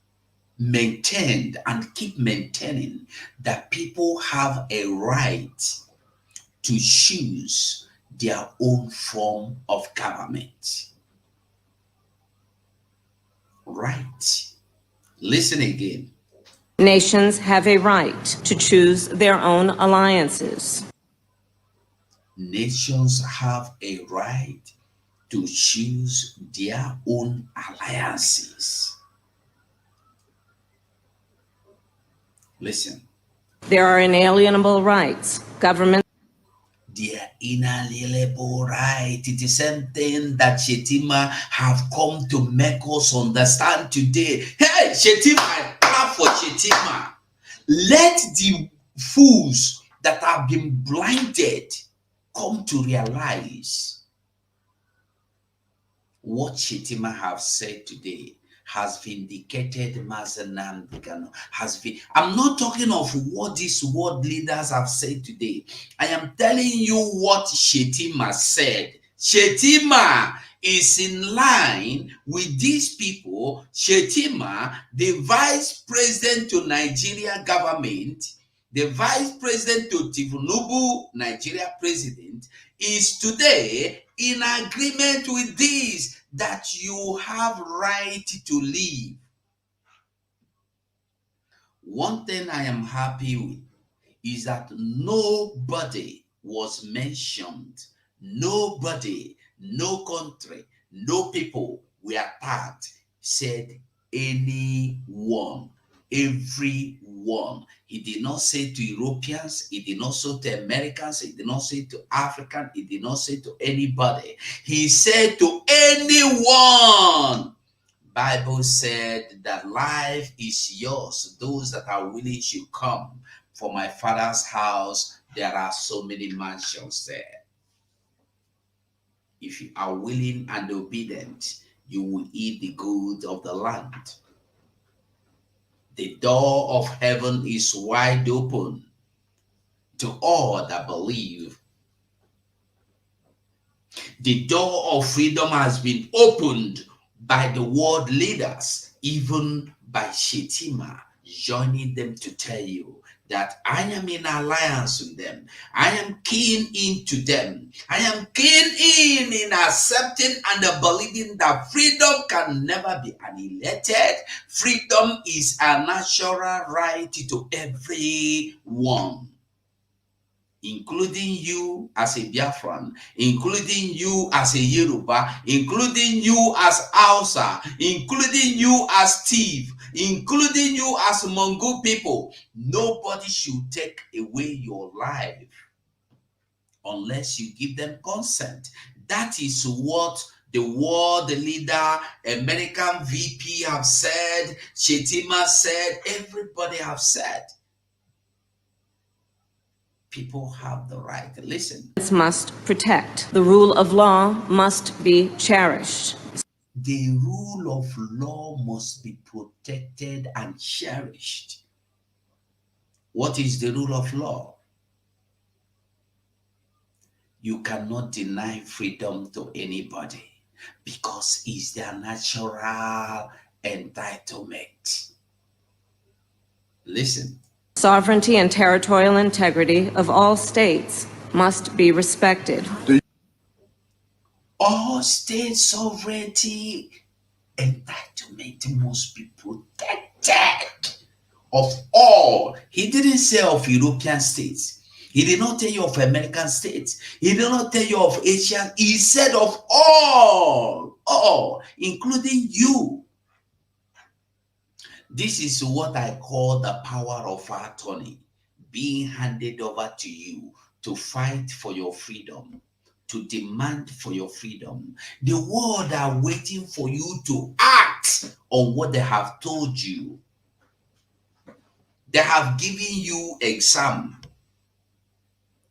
maintained and keep maintaining that people have a right to choose their own form of government. Right. Listen again. Nations have a right to choose their own alliances. Nations have a right to choose their own alliances. Listen. There are inalienable rights. Government. Their inalienable right. It is the same thing that Shettima have come to make us understand today. Hey, Shettima, I clap for Shettima. Let the fools that have been blinded come to realize what Shettima have said today has vindicated Mazenam Degano. I'm not talking of what these world leaders have said today. I am telling you what Shettima said. Shettima is in line with these people. Shettima, the vice president to Nigeria government, the vice president to Tinubu, Nigeria president, is today in agreement with this, that you have right to live. One thing I am happy with is that nobody was mentioned. Nobody, no country, no people were attacked, said anyone. Everyone. He did not say to Europeans, he did not say to Americans, he did not say to Africans, he did not say to anybody. He said to anyone. Bible said that life is yours. Those that are willing should come. For my Father's house, there are so many mansions there. If you are willing and obedient, you will eat the good of the land. The door of heaven is wide open to all that believe. The door of freedom has been opened by the world leaders, even by Shettima, joining them to tell you that I am in alliance with them. I am keen into them. I am keen in accepting and believing that freedom can never be annihilated. Freedom is a natural right to everyone, including you as a Biafran, including you as a Yoruba, including you as Hausa, including you as Steve, including you as Mongol people. Nobody should take away your life unless you give them consent. That is what the world leader, American VP have said, Shettima said, everybody have said. People have the right to listen. Must protect. The rule of law must be cherished. The rule of law must be protected and cherished. What is the rule of law? You cannot deny freedom to anybody because it's their natural entitlement. Listen. Sovereignty and territorial integrity of all states must be respected. All state sovereignty entitlement must be protected of all. He didn't say of European states. He did not tell you of American states. He did not tell you of Asian. He said of all, including you. This is what I call the power of attorney being handed over to you to fight for your freedom, to demand for your freedom. The world are waiting for you to act on what they have told you. They have given you exam.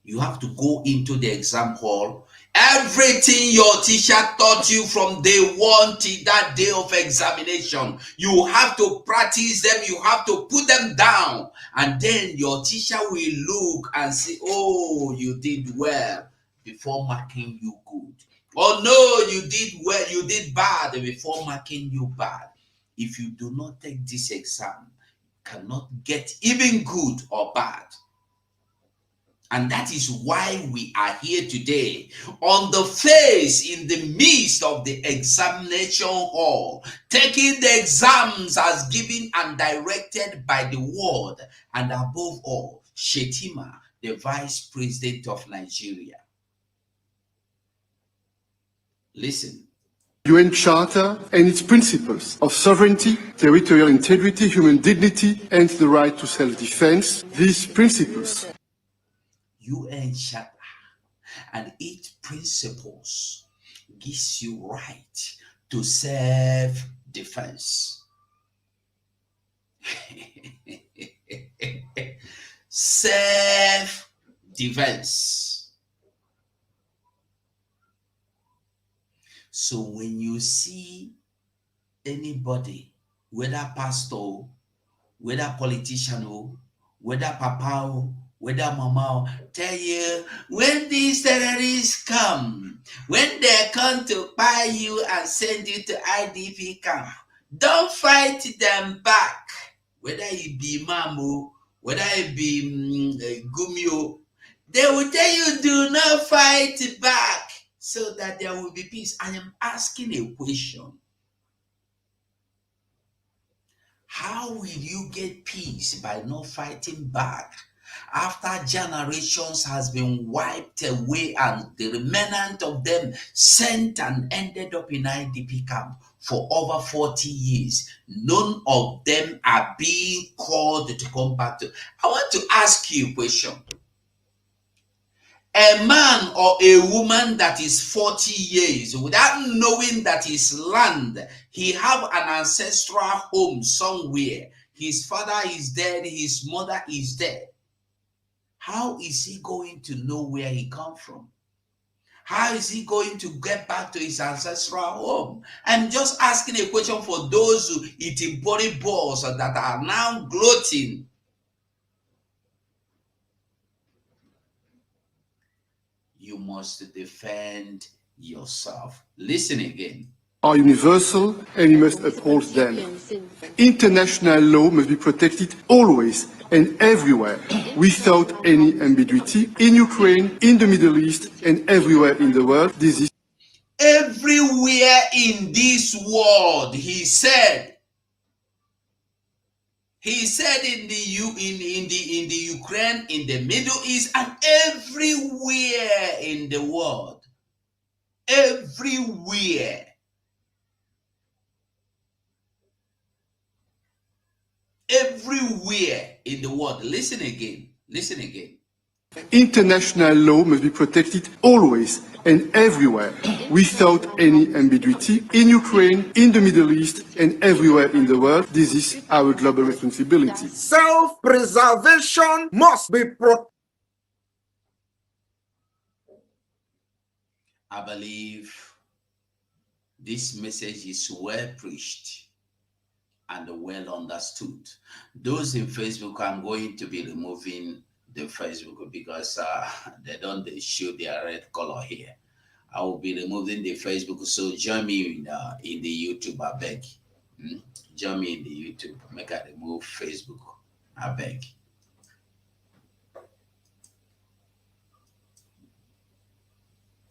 You have to go into the exam hall. Everything your teacher taught you from day one till that day of examination, you have to practice them. You have to put them down. And then your teacher will look and say, oh, you did well, before marking you good. Oh, no, you did well, you did bad, before marking you bad. if you do not take this exam, you cannot get even good or bad. And that is why we are here today, on the face, in the midst of the examination hall, taking the exams as given and directed by the word, and above all, Shettima, the Vice President of Nigeria. Listen. UN Charter and its principles of sovereignty, territorial integrity, human dignity, and the right to self-defense. These principles. UN Charter and its principles gives you right to self-defense. Self-defense. So when you see anybody, whether pastor, whether politician, whether papa, whether mama, tell you, when these terrorists come, when they come to buy you and send you to IDP camp, don't fight them back. Whether it be Mamu, whether it be Gumio, they will tell you, do not fight back, so that there will be peace. I am asking a question. How will you get peace by not fighting back after generations has been wiped away and the remnant of them sent and ended up in IDP camp for over 40 years? None of them are being called to come back to. I want to ask you a question. A man or a woman that is 40 years without knowing that his land, he have an ancestral home somewhere. His father is dead, his mother is dead. How is he going to know where he come from? How is he going to get back to his ancestral home? I'm just asking a question for those who eating body balls that are now gloating. You must defend yourself. Listen again. Are universal and you must uphold them. International law must be protected always and everywhere without any ambiguity. In Ukraine, in the Middle East, and everywhere in the world, this is everywhere in this world, he said. He said in the Ukraine, in the Middle East, and everywhere in the world. Everywhere. Everywhere in the world. Listen again. Listen again. International law must be protected always and everywhere without any ambiguity. In Ukraine, in the Middle East, and everywhere in the world, this is our global responsibility. Self-preservation must be protected. I believe this message is well preached and well understood. Those in Facebook, I'm going to be removing the Facebook because they don't show their red color here. I will be removing the Facebook, so join me in the YouTube, I beg. Join me in the YouTube, make I remove Facebook, I beg.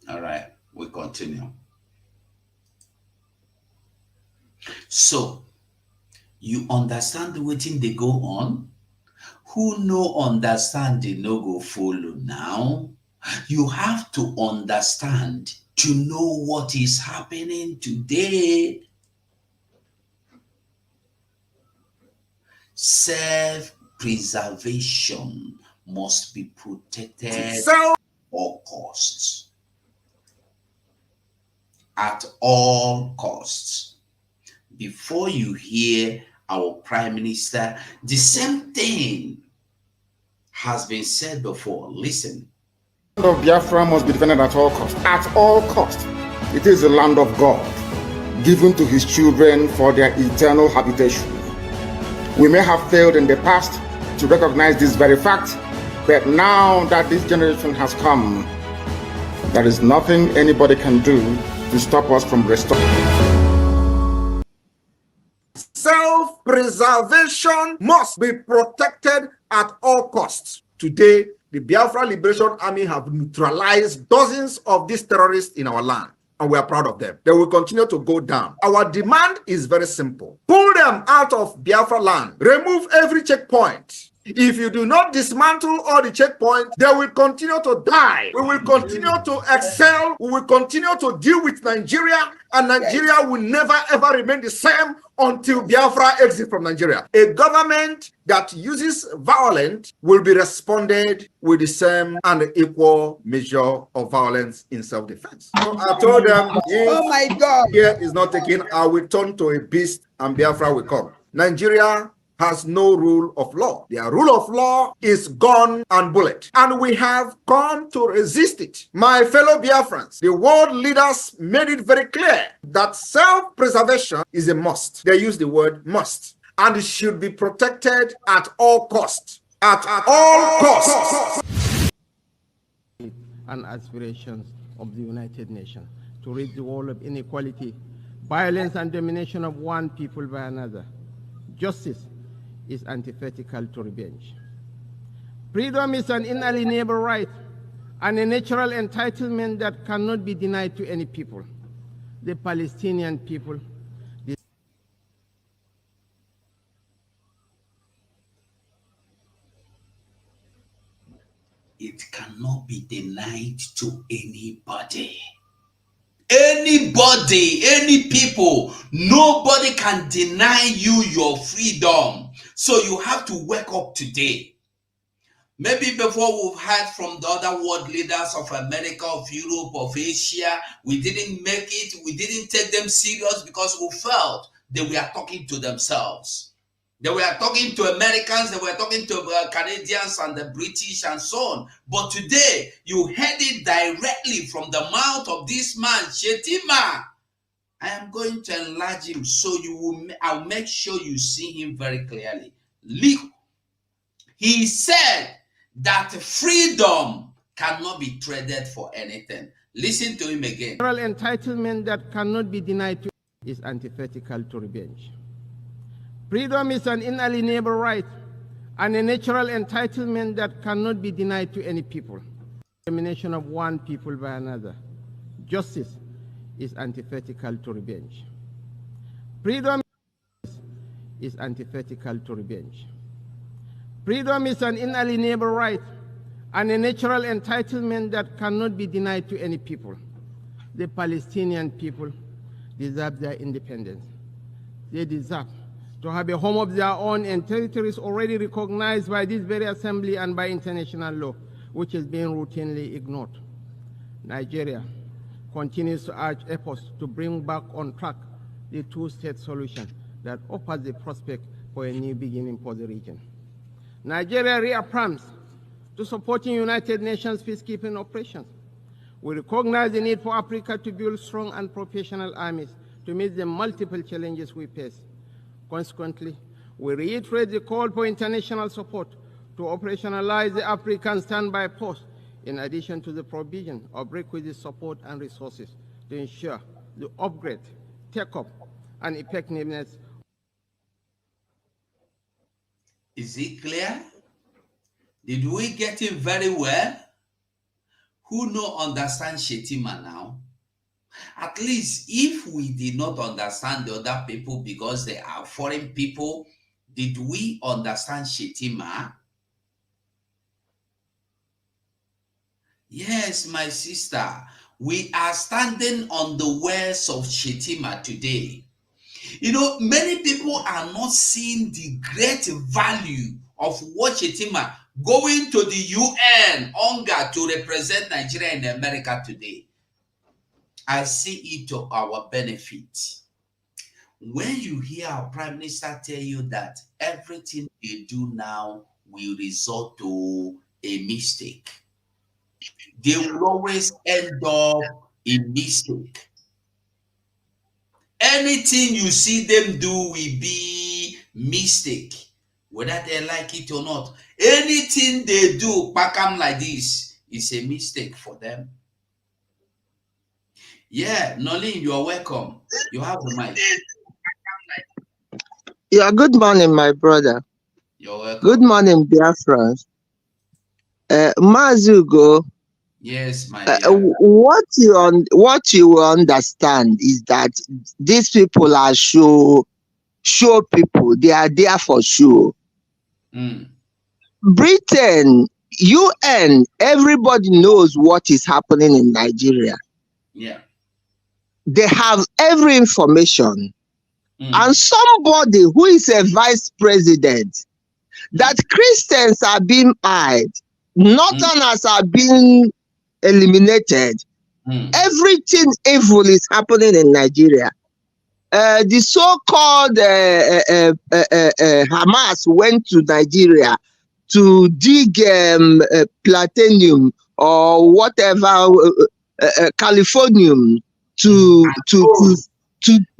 All right, we continue. So, you understand wetin dey go on? Who no understand, they no go follow now. You have to understand to know what is happening today. Self-preservation must be protected at all costs. At all costs. Before you hear our Prime Minister, the same thing has been said before. Listen. The land of Biafra must be defended at all costs. At all costs. It is the land of God, given to his children for their eternal habitation. We may have failed in the past to recognize this very fact, but now that this generation has come, there is nothing anybody can do to stop us from restoring. Self-preservation must be protected at all costs. Today, the Biafra Liberation Army have neutralized dozens of these terrorists in our land, and we are proud of them. They will continue to go down. Our demand is very simple. Pull them out of Biafra land. Remove every checkpoint. If you do not dismantle all the checkpoints, they will continue to die. We will continue to excel. We will continue to deal with Nigeria, and Nigeria will never ever remain the same until Biafra exits from Nigeria. A government that uses violence will be responded with the same and equal measure of violence in self-defense. So I told them, Oh my God. Here is not taken, I will turn to a beast and Biafra will come. Nigeria has no rule of law. Their rule of law is gun and bullet, and we have come to resist it. My fellow Biafrans, the world leaders made it very clear that self-preservation is a must. They use the word must, and it should be protected at all costs. At all costs. And aspirations of the United Nations to rid the world of inequality, violence, and domination of one people by another. Justice is antithetical to revenge. Freedom is an inalienable right and a natural entitlement that cannot be denied to any people. The Palestinian people, it cannot be denied to anybody. Anybody, any people, nobody can deny you your freedom. So you have to wake up today. Maybe before we've heard from the other world leaders of America, of Europe, of Asia, we didn't make it. We didn't take them serious because we felt they were talking to themselves. They were talking to Americans, they were talking to Canadians and the British and so on. But today, you heard it directly from the mouth of this man, Shettima. I am going to enlarge him so I'll make sure you see him very clearly. He said that freedom cannot be traded for anything. Listen to him again. natural entitlement that cannot be denied to is antithetical to revenge. Freedom is an inalienable right and a natural entitlement that cannot be denied to any people. Domination of one people by another. Justice is antithetical to revenge. Freedom is antithetical to revenge. Freedom is an inalienable right and a natural entitlement that cannot be denied to any people. The Palestinian people deserve their independence. They deserve to have a home of their own and territories already recognized by this very assembly and by international law, which is being routinely ignored. Nigeria continues to urge efforts to bring back on track the two-state solution that offers the prospect for a new beginning for the region. Nigeria reaffirms to supporting United Nations peacekeeping operations. We recognize the need for Africa to build strong and professional armies to meet the multiple challenges we face. Consequently, we reiterate the call for international support to operationalize the African Standby Force, in addition to the provision of requisite support and resources to ensure the upgrade, take-up, and effectiveness. Is it clear? Did we get it very well? Who no understand Shettima now? At least if we did not understand the other people because they are foreign people, did we understand Shettima? Yes, my sister, we are standing on the words of Shettima today. You know, many people are not seeing the great value of what Shettima going to the UN hunger to represent Nigeria in America today. I see it to our benefit. When you hear our Prime Minister tell you that everything they do now will result to a mistake, they will always end up in mistake. Anything you see them do will be mistake, whether they like it or not. Anything they do, pakam like this, is a mistake for them. Yeah, Nolin, you are welcome. You have the mic. Yeah, good morning, my brother. You're welcome. Good morning, Biafran. Mazugo, Yes, my dear. what you will understand is that these people are show people. They are there for show. Britain, UN, everybody knows what is happening in Nigeria. Yeah. They have every information. And somebody who is a vice president, that Christians are being eyed, Northerners are being eliminated. Everything evil is happening in Nigeria. The so-called Hamas went to Nigeria to dig platinum or whatever, Californium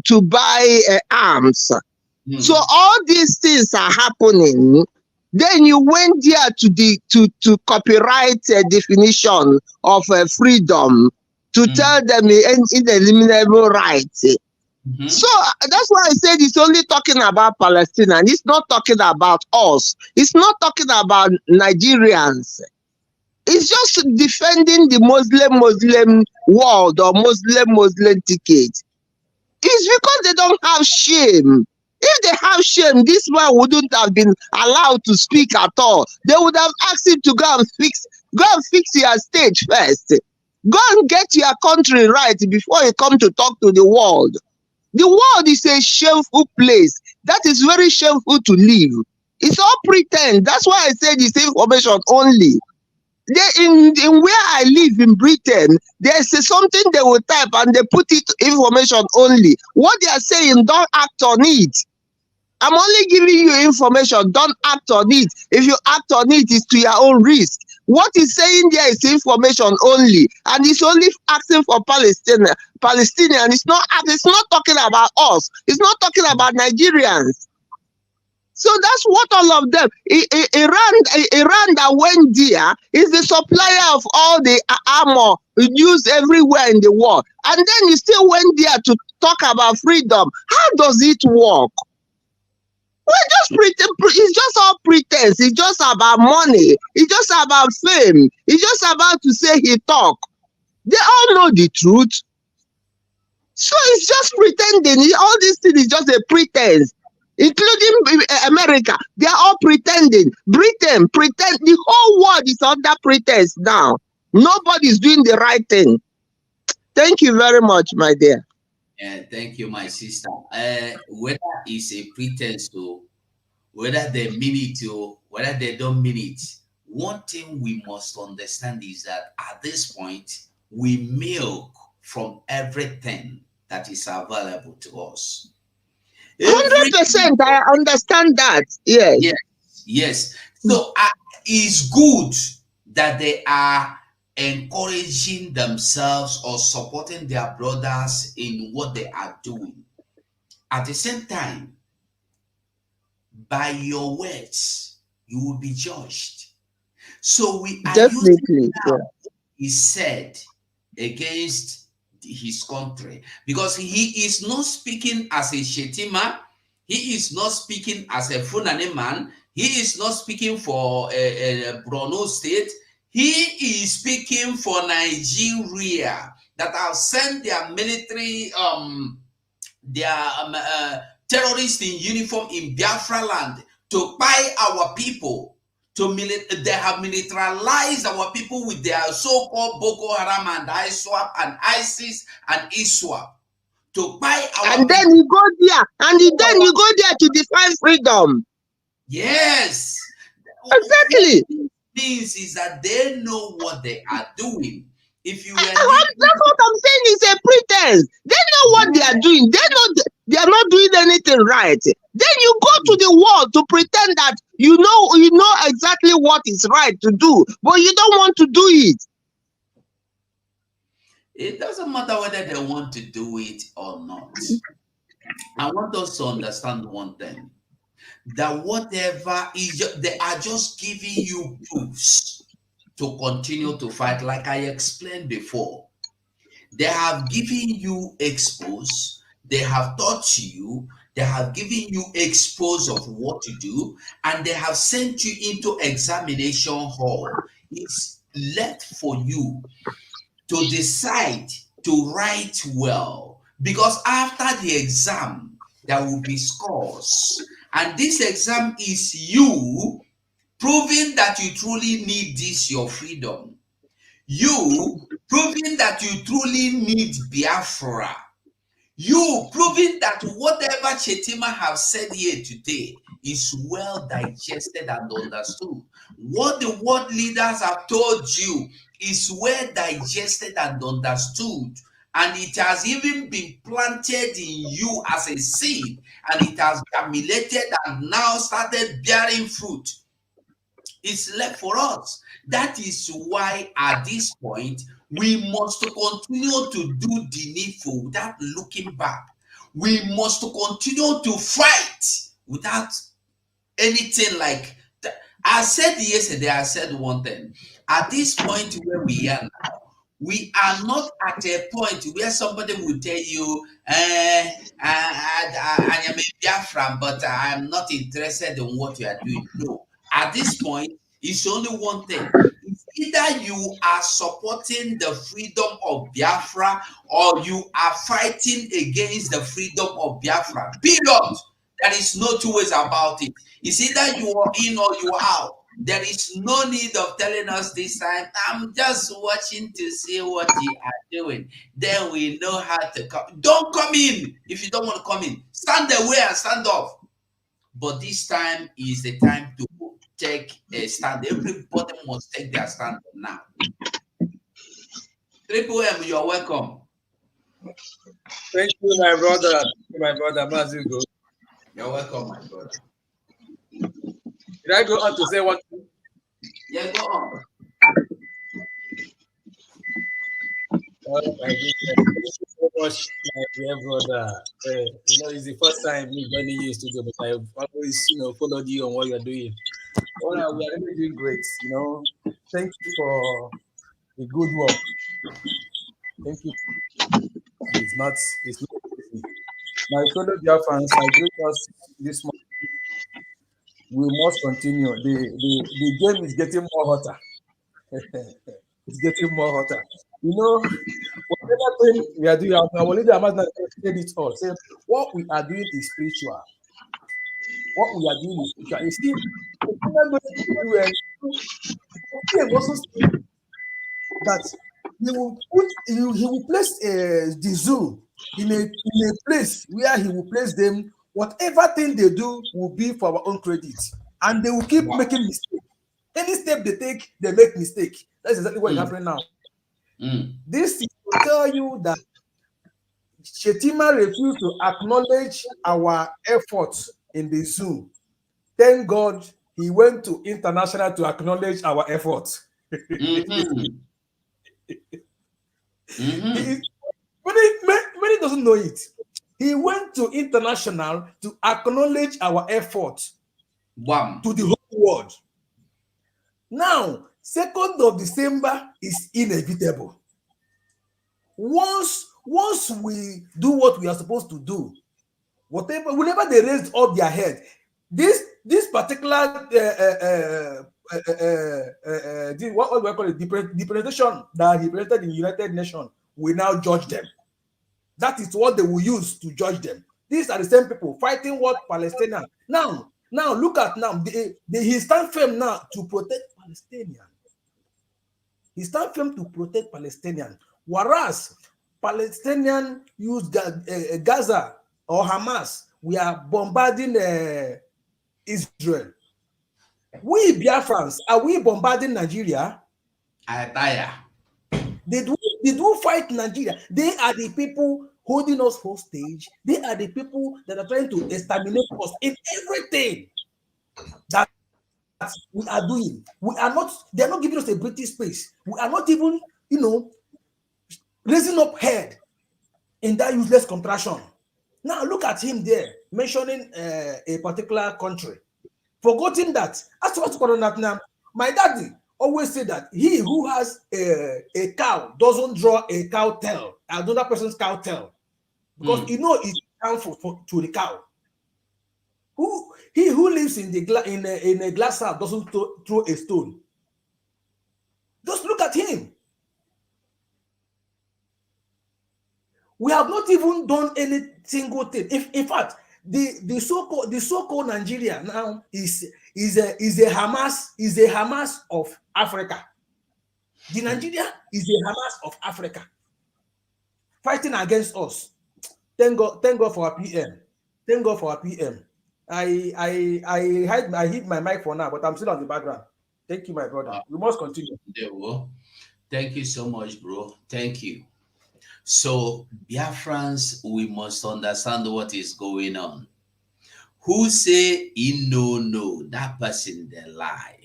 to buy arms. So all these things are happening. Then you went there to copyright a definition of freedom to tell them inalienable rights. So that's why I said it's only talking about Palestine, and it's not talking about us. It's not talking about Nigerians. It's just defending the Muslim world or Muslim ticket. It's because they don't have shame. If they have shame, this man wouldn't have been allowed to speak at all. They would have asked him to go and fix your stage first. Go and get your country right before you come to talk to the world. The world is a shameful place. That is very shameful to live. It's all pretense. That's why I said it's information only. In where I live in Britain, there's something they will type and they put it information only. What they are saying, don't act on it. I'm only giving you information. Don't act on it. If you act on it, it's to your own risk. What he's saying there is information only, and it's only asking for Palestinian. It's not talking about us. It's not talking about Nigerians. So that's what all of them. Iran that went there is the supplier of all the armor used everywhere in the world, and then you still went there to talk about freedom. How does it work? Well, it's just all pretense. It's just about money. It's just about fame. It's just about to say he talk. They all know the truth. So it's just pretending. All this thing is just a pretense. Including America. They are all pretending. Britain, pretend. The whole world is under pretense now. Nobody's doing the right thing. Thank you very much, my dear. Thank you, my sister. Whether it's a pretense to, whether they mean it to, whether they don't mean it, one thing we must understand is that at this point, we milk from everything that is available to us. 100%, I understand that. Yes. Yes. So it's good that they are encouraging themselves or supporting their brothers in what they are doing. At the same time, by your words, you will be judged. So we are definitely what he said against his country, because he is not speaking as a Shettima, he is not speaking as a Fulani man, he is not speaking for a Borno state. He is speaking for Nigeria that have sent their military, terrorists in uniform in Biafra land to buy our people. They have militarized our people with their so-called Boko Haram and ISWAP and ISIS and ISWAP to buy our and people. Then you go there, and then you go there to define freedom. Yes. Exactly. What it means is that they know what they are doing. If you were that's what I'm saying, is a pretense. They know what they are doing. They know they are not doing anything right. Then you go to the world to pretend that you know exactly what is right to do, but you don't want to do it. It doesn't matter whether they want to do it or not. I want us to understand one thing, that whatever is, they are just giving you proofs to continue to fight. Like I explained before, they have given you expose, they have taught you They have given you expose of what to do, and they have sent you into examination hall. It's left for you to decide to write well, because after the exam there will be scores, and this exam is you proving that you truly need this, your freedom, you proving that you truly need Biafra, you proving that whatever Shettima have said here today is well digested and understood. What the world leaders have told you is well digested and understood. And it has even been planted in you as a seed, and it has germinated and now started bearing fruit. It's left for us. That is why at this point, we must continue to do the needful without looking back. We must continue to fight without anything like that. I said yesterday, I said one thing. At this point where we are now, we are not at a point where somebody will tell you, I am a Biafran, but I'm not interested in what you are doing. No. At this point, it's only one thing. It's either you are supporting the freedom of Biafra or you are fighting against the freedom of Biafra. Period. There is no two ways about it. It's either you are in or you are out. There is no need of telling us this time, I'm just watching to see what you are doing. Then we know how to come. Don't come in if you don't want to come in. Stand away and stand off. But this time is the time to take a stand. Everybody must take their stand now. Triple M, you're welcome. Thank you, my brother. Mazugo. You're welcome, my brother. Did I go on to say what? Yeah, go on. Oh my goodness. Thank you so much, my dear brother. It's the first time me joining you in studio, but I've always, followed you on what you're doing. Well, we are really doing great. Thank you for the good work. Thank you. It's not easy. My fellow Biafrans, I greet us this morning. We must continue. The game is getting more hotter. It's getting more hotter. Whatever thing we are doing, our leader must not say it all. Say what we are doing is spiritual. What we are doing is spiritual. You see, if we are going to do also that he will place the zoo in a place where he will place them. Whatever thing they do will be for our own credit, and they will keep making mistakes. Any step they take, they make mistake. That's exactly what is happening now. This is to tell you that Shettima refused to acknowledge our efforts in the zoo. Thank God he went to international to acknowledge our efforts. Many doesn't know it. He went to international to acknowledge our efforts to the whole world. Now, 2nd of December is inevitable. Once we do what we are supposed to do, whenever they raise up their head, this particular what we call it, the presentation that he presented in the United Nations will now judge them. That is what they will use to judge them. These are the same people fighting what Palestinians. Now look at now. He stand firm now to protect Palestinians. He stand firm to protect Palestinians. Whereas Palestinians use Gaza or Hamas, we are bombarding Israel. We Biafrans, are we bombarding Nigeria? I tire. Did we fight Nigeria? They are the people holding us hostage. They are the people that are trying to exterminate us in everything that we are doing. We are not, they are not giving us a British space. We are not even, raising up head in that useless contraction. Now look at him there, mentioning a particular country. Forgetting that, my daddy always say that he who has a cow doesn't draw a cow tail, another person's cow tail, because it's harmful to the cow. He who lives in a glass house doesn't throw a stone. Just look at him. We have not even done any single thing. In fact, the so-called Nigeria now is a Hamas of Africa. The Nigeria is a Hamas of Africa, fighting against us. Thank God for our PM. Thank God for our PM. I hit my mic for now, but I'm still on the background. Thank you, my brother. We must continue. Thank you so much, bro. Thank you. So, Biafrans, we must understand what is going on. Who say he no, that person they lie.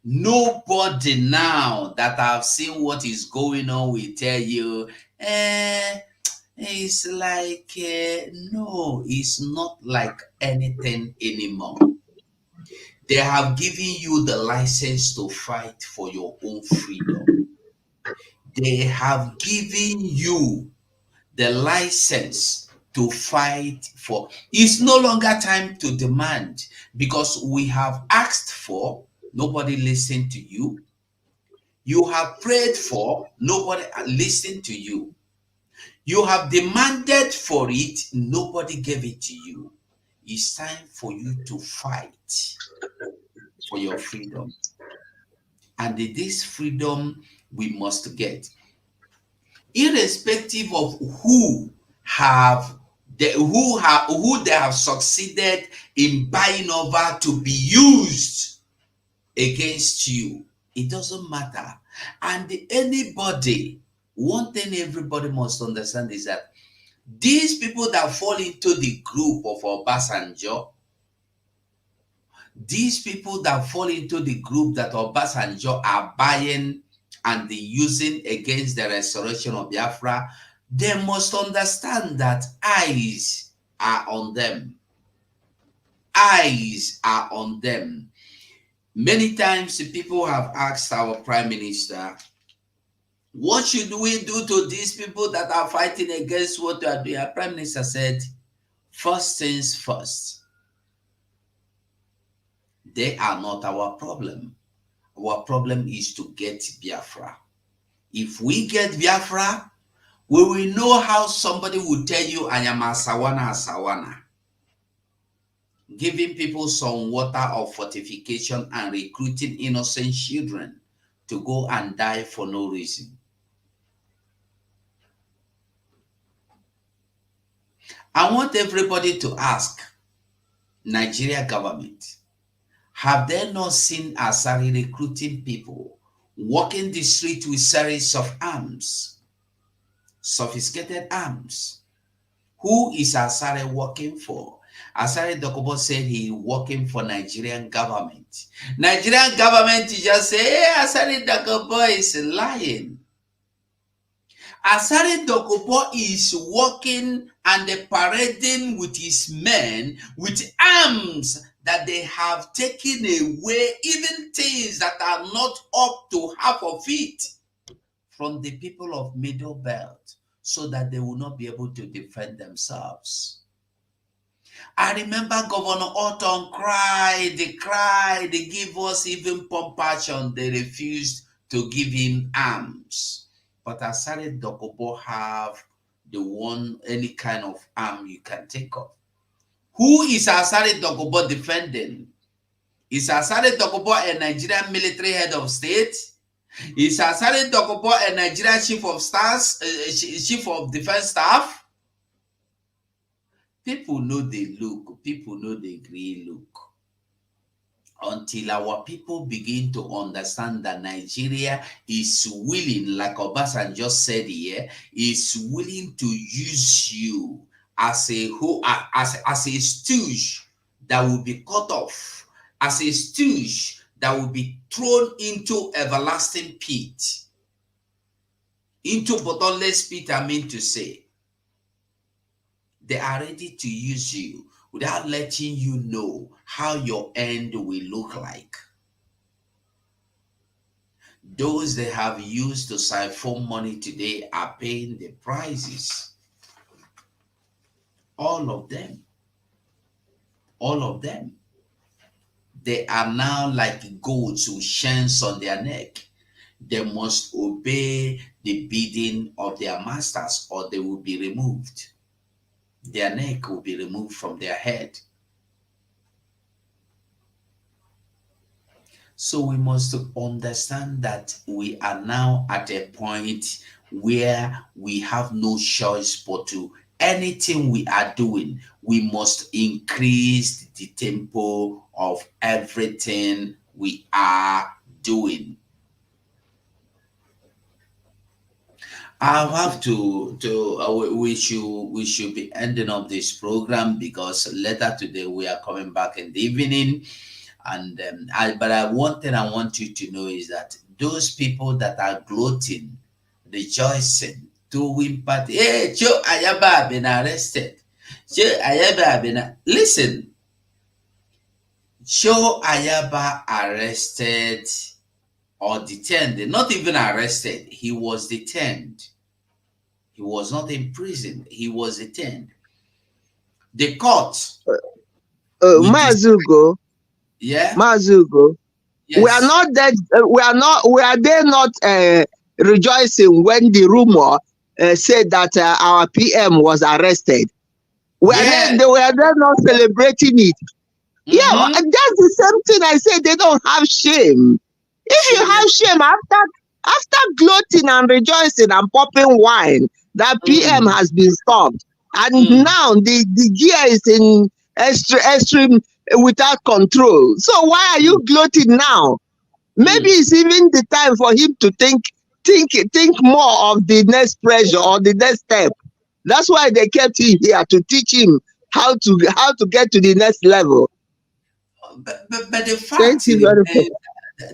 Nobody now that I've seen what is going on will tell you, it's like, no, it's not like anything anymore. They have given you the license to fight for your own freedom. They have given you the license to fight for. It's no longer time to demand, because we have asked for, nobody listened to you. You have prayed for, nobody listened to you. You have demanded for it, nobody gave it to you. It's time for you to fight for your freedom. And this freedom we must get, irrespective of who they have succeeded in buying over to be used against you. It doesn't matter. And anybody, one thing everybody must understand is that these people that fall into the group of Obasanjo, these people that fall into the group that Obasanjo are buying and using against the restoration of Biafra, they must understand that eyes are on them. Eyes are on them. Many times people have asked our Prime Minister, what should we do to these people that are fighting against what we are doing? Our Prime Minister said, first things first. They are not our problem. Our problem is to get Biafra. If we get Biafra, we will know how somebody will tell you, I am a Sawana. Giving people some water of fortification and recruiting innocent children to go and die for no reason. I want everybody to ask Nigeria government, have they not seen Asari recruiting people, walking the street with series of arms, sophisticated arms? Who is Asari working for? Asari Dokubo said he working for Nigerian government. Nigerian government just say, hey, Asari Dokubo is lying. Asari Dokubo is working and parading with his men with arms that they have taken away, even things that are not up to half of it, from the people of Middle Belt, so that they will not be able to defend themselves. I remember Governor Orton cried, they give us even pump action, they refused to give him arms. But Asari Dokubo have any kind of arm you can think of. Who is Asari Dokubo defending? Is Asari Dokubo a Nigerian military head of state? Is Asari Dokubo a Nigerian chief of defense staff? People know the look. People know the green look. Until our people begin to understand that Nigeria is willing, like Obasanjo said here, is willing to use you as a stooge that will be cut off, as a stooge that will be thrown into everlasting pit, into bottomless pit, I mean to say. They are ready to use you without letting you know how your end will look like. Those they have used to siphon money today are paying the prices. All of them. All of them. They are now like goats with chains on their neck. They must obey the bidding of their masters or they will be removed. Their neck will be removed from their head. So we must understand that we are now at a point where we have no choice but to anything we are doing, we must increase the tempo of everything we are doing. I'll have we should be ending up this program because later today we are coming back in the evening. And one thing I want you to know is that those people that are gloating, rejoicing, doing party, hey, Joe Ayaba been arrested. Joe Ayaba been listen. Joe Ayaba arrested or detained, not even arrested. He was detained. He was not in prison. He was detained. The court. Mazugo. Yeah. Mazugo. Yes. We are not that. We are they not rejoicing when the rumor said that our PM was arrested? They were they not celebrating it? Yeah, that's the same thing I said. They don't have shame. If you have shame after gloating and rejoicing and popping wine, that PM has been stopped, and now the gear is in extreme without control. So why are you gloating now? Maybe it's even the time for him to think more of the next pressure or the next step. That's why they kept him here to teach him how to get to the next level. But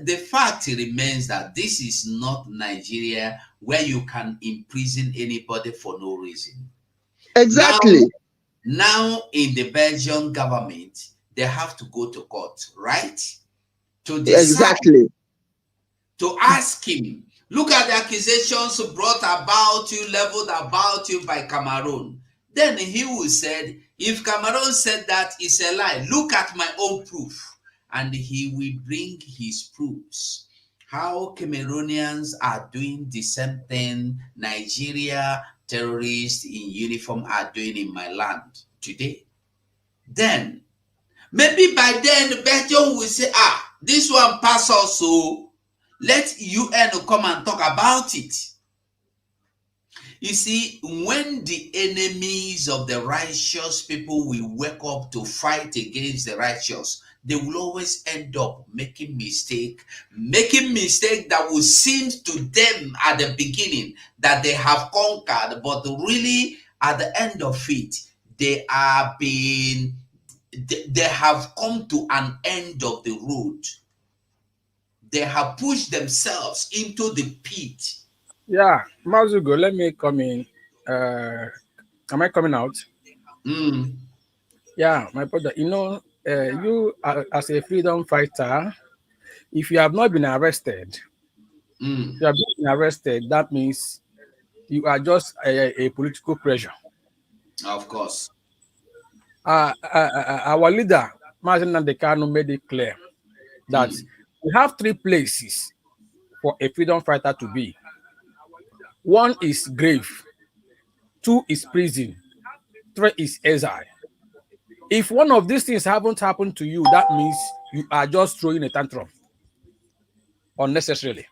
the fact remains that this is not Nigeria where you can imprison anybody for no reason. Exactly. Now in the Belgian government, they have to go to court, right? To decide, exactly. To ask him, look at the accusations brought about you, leveled about you by Cameroon. Then he will say, if Cameroon said that, it's a lie. Look at my own proof. And he will bring his proofs. How Cameroonians are doing the same thing Nigeria terrorists in uniform are doing in my land today. Then, maybe by then, Belgium will say, this one pass also. Let UN come and talk about it. You see, when the enemies of the righteous people will wake up to fight against the righteous, they will always end up making mistake that will seem to them at the beginning that they have conquered, but really at the end of it, they have come to an end of the road. They have pushed themselves into the pit. Yeah, Mazugo, let me come in. Am I coming out? Yeah, my brother, you as a freedom fighter, if you have not been arrested, that means you are just a political pressure. Of course. Our leader, Mazen Nandekano, made it clear that we have 3 places for a freedom fighter to be. 1 is grave, 2 is prison, 3 is exile. If one of these things haven't happened to you, that means you are just throwing a tantrum unnecessarily.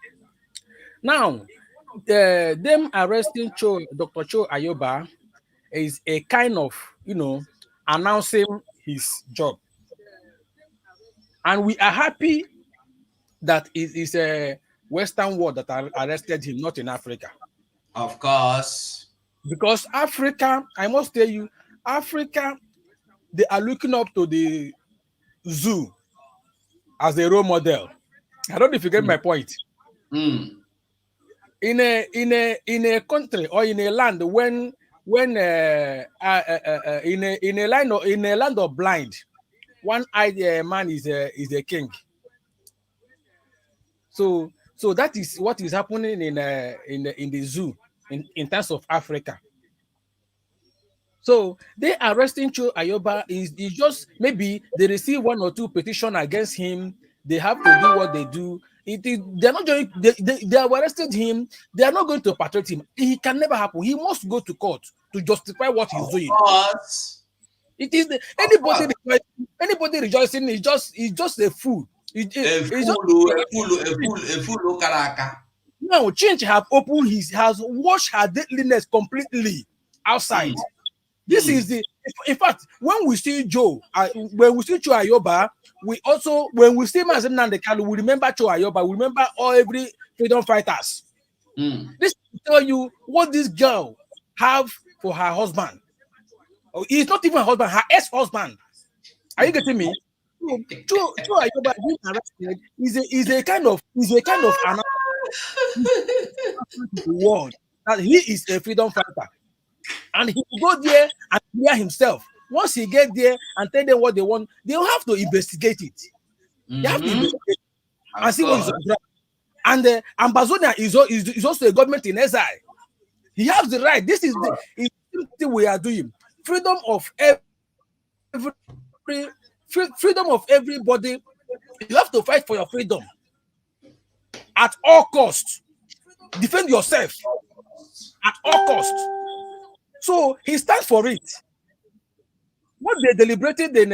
Now, them arresting Dr. Cho Ayoba is a kind of, announcing his job. And we are happy that it is a Western world that arrested him, not in Africa. Of course. Because Africa, I must tell you, Africa, they are looking up to the zoo as a role model. I don't know if you get my point. In a country or in a land when in a land of blind, one-eyed man is a king. So that is what is happening in the zoo in terms of Africa. So they arresting Cho Ayoba is just maybe they receive 1 or 2 petitions against him. They have to do what they do. They're not going. They have arrested him. They are not going to patriot him. It can never happen. He must go to court to justify what he's doing. It is anybody rejoicing is just a fool. A fool. Now, change have opened has washed her deadliness completely outside. This is the, in fact, when we see Joe, when we see Cho Ayoba, we also, when we see Mazen Nandekalu, we remember Cho Ayoba, we remember every freedom fighters. This will tell you what this girl have for her husband. Oh, he's not even her husband, her ex-husband. Are you getting me? Cho Ayoba being arrested is a kind of an world that he is a freedom fighter. And he will go there and clear himself. Once he get there and tell them what they want, they'll have to investigate it. They have to investigate and see what is on ground. And Ambazonia is also a government in exile. He has the right. This is the thing we are doing. Freedom of everybody. You have to fight for your freedom at all costs. Defend yourself at all costs. So he stands for it. What they deliberated in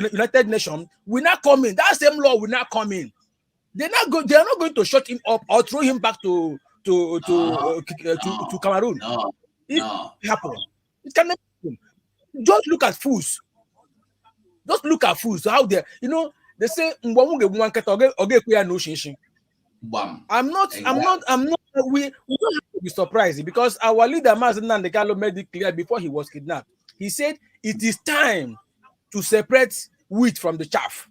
United Nations will not come in. That same law will not come in. They are not going to shut him up or throw him back to Cameroon. No. It happen. It can never happen. Just look at fools. Just look at fools. How they, they say I'm not. We don't have to be surprised because our leader Mazen Nandekalo made it clear before he was kidnapped. He said it is time to separate wheat from the chaff.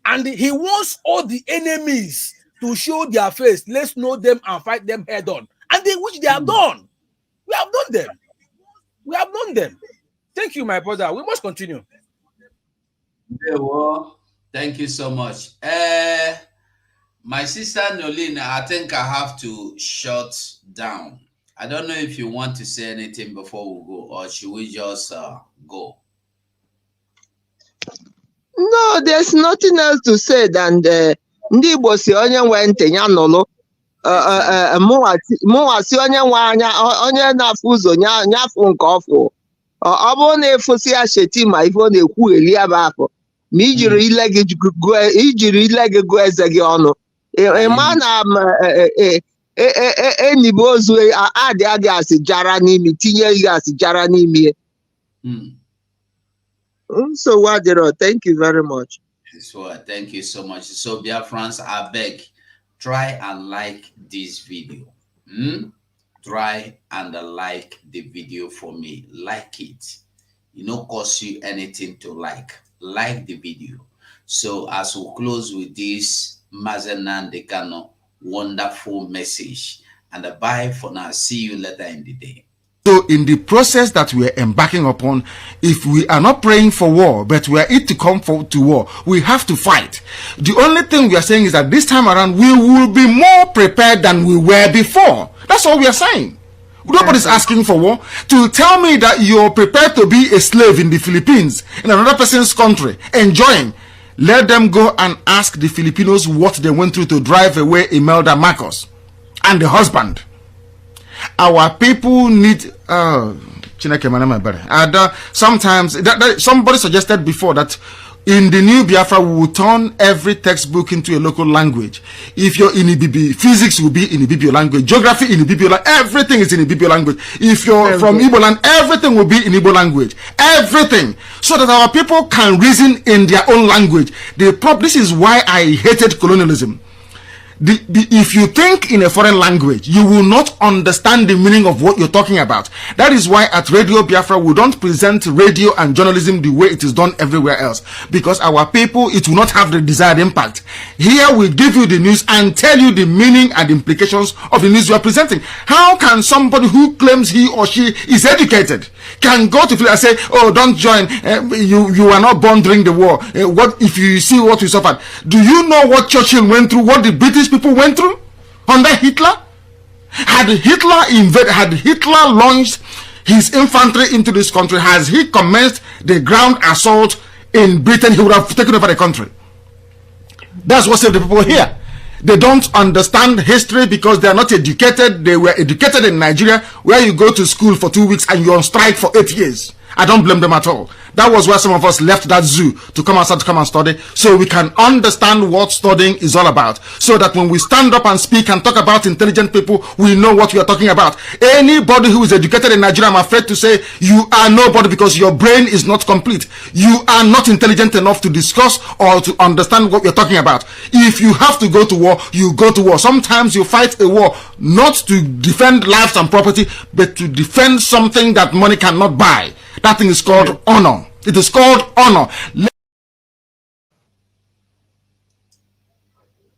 And he wants all the enemies to show their face. Let's know them and fight them head on. And which they have done. We have done them. We have done them. Thank you, my brother. We must continue. Yeah, well, thank you so much. My sister Nolene, I think I have to shut down. I don't know if you want to say anything before we go, or should we just go? No, there's nothing else to say than ndị Igbo si onye nwe ntị ya nụrụ mụnwa si onye nwe anya onye na-afụ ụzọ nyafụ nke ọfụ ọ bụrụ na ịfụsị ya Shettima ife ọ na-ekwugheli ya bụ afọ ma ijiri ile gị gụọ eze gị ọnụ ịma na enibe ozu adịa gị asị jara n'imi tinye gị asị jara n'imi. So Wadiro, thank you very much. So thank you so much. So Biafrans, I beg, try and like this video. Try and like the video for me. Like it. It no cost you anything to like. Like the video. So as we close with this Mazen Nandekano wonderful message, and bye for now. See you later in the day. So in the process that we are embarking upon, if we are not praying for war, but we are it to come to war, we have to fight. The only thing we are saying is that this time around, we will be more prepared than we were before. That's all we are saying. Nobody's asking for war. To tell me that you're prepared to be a slave in the Philippines, in another person's country, enjoying, let them go and ask the Filipinos what they went through to drive away Imelda Marcos and the husband. Our people need sometimes somebody suggested before that in the new Biafra we will turn every textbook into a local language. If you're in Ibibio, physics will be in Ibibio language, geography in Ibibio language, everything is in Ibibio language. If you're from Igbo land, everything will be in Igbo language. Everything. So that our people can reason in their own language. This is why I hated colonialism. If you think in a foreign language, you will not understand the meaning of what you're talking about. That is why at Radio Biafra, we don't present radio and journalism the way it is done everywhere else. Because our people, it will not have the desired impact. Here we give you the news and tell you the meaning and implications of the news you are presenting. How can somebody who claims he or she is educated can go to and say, oh, don't join, you are not born during the war. What if you see what we suffered? Do you know what Churchill went through, what the British people went through under Hitler? Had Hitler launched his infantry into this country, has he commenced the ground assault in Britain, he would have taken over the country. That's what saved the people here. They don't understand history because they are not educated. They were educated in Nigeria, where you go to school for 2 weeks and you're on strike for 8 years. I don't blame them at all. That was where some of us left that zoo to come outside to come and study, so we can understand what studying is all about, so that when we stand up and speak and talk about intelligent people, we know what we are talking about. Anybody who is educated in Nigeria, I'm afraid to say, you are nobody, because your brain is not complete. You are not intelligent enough to discuss or to understand what you're talking about. If you have to go to war, you go to war. Sometimes you fight a war not to defend lives and property, but to defend something that money cannot buy. That thing is called honor. It is called honor.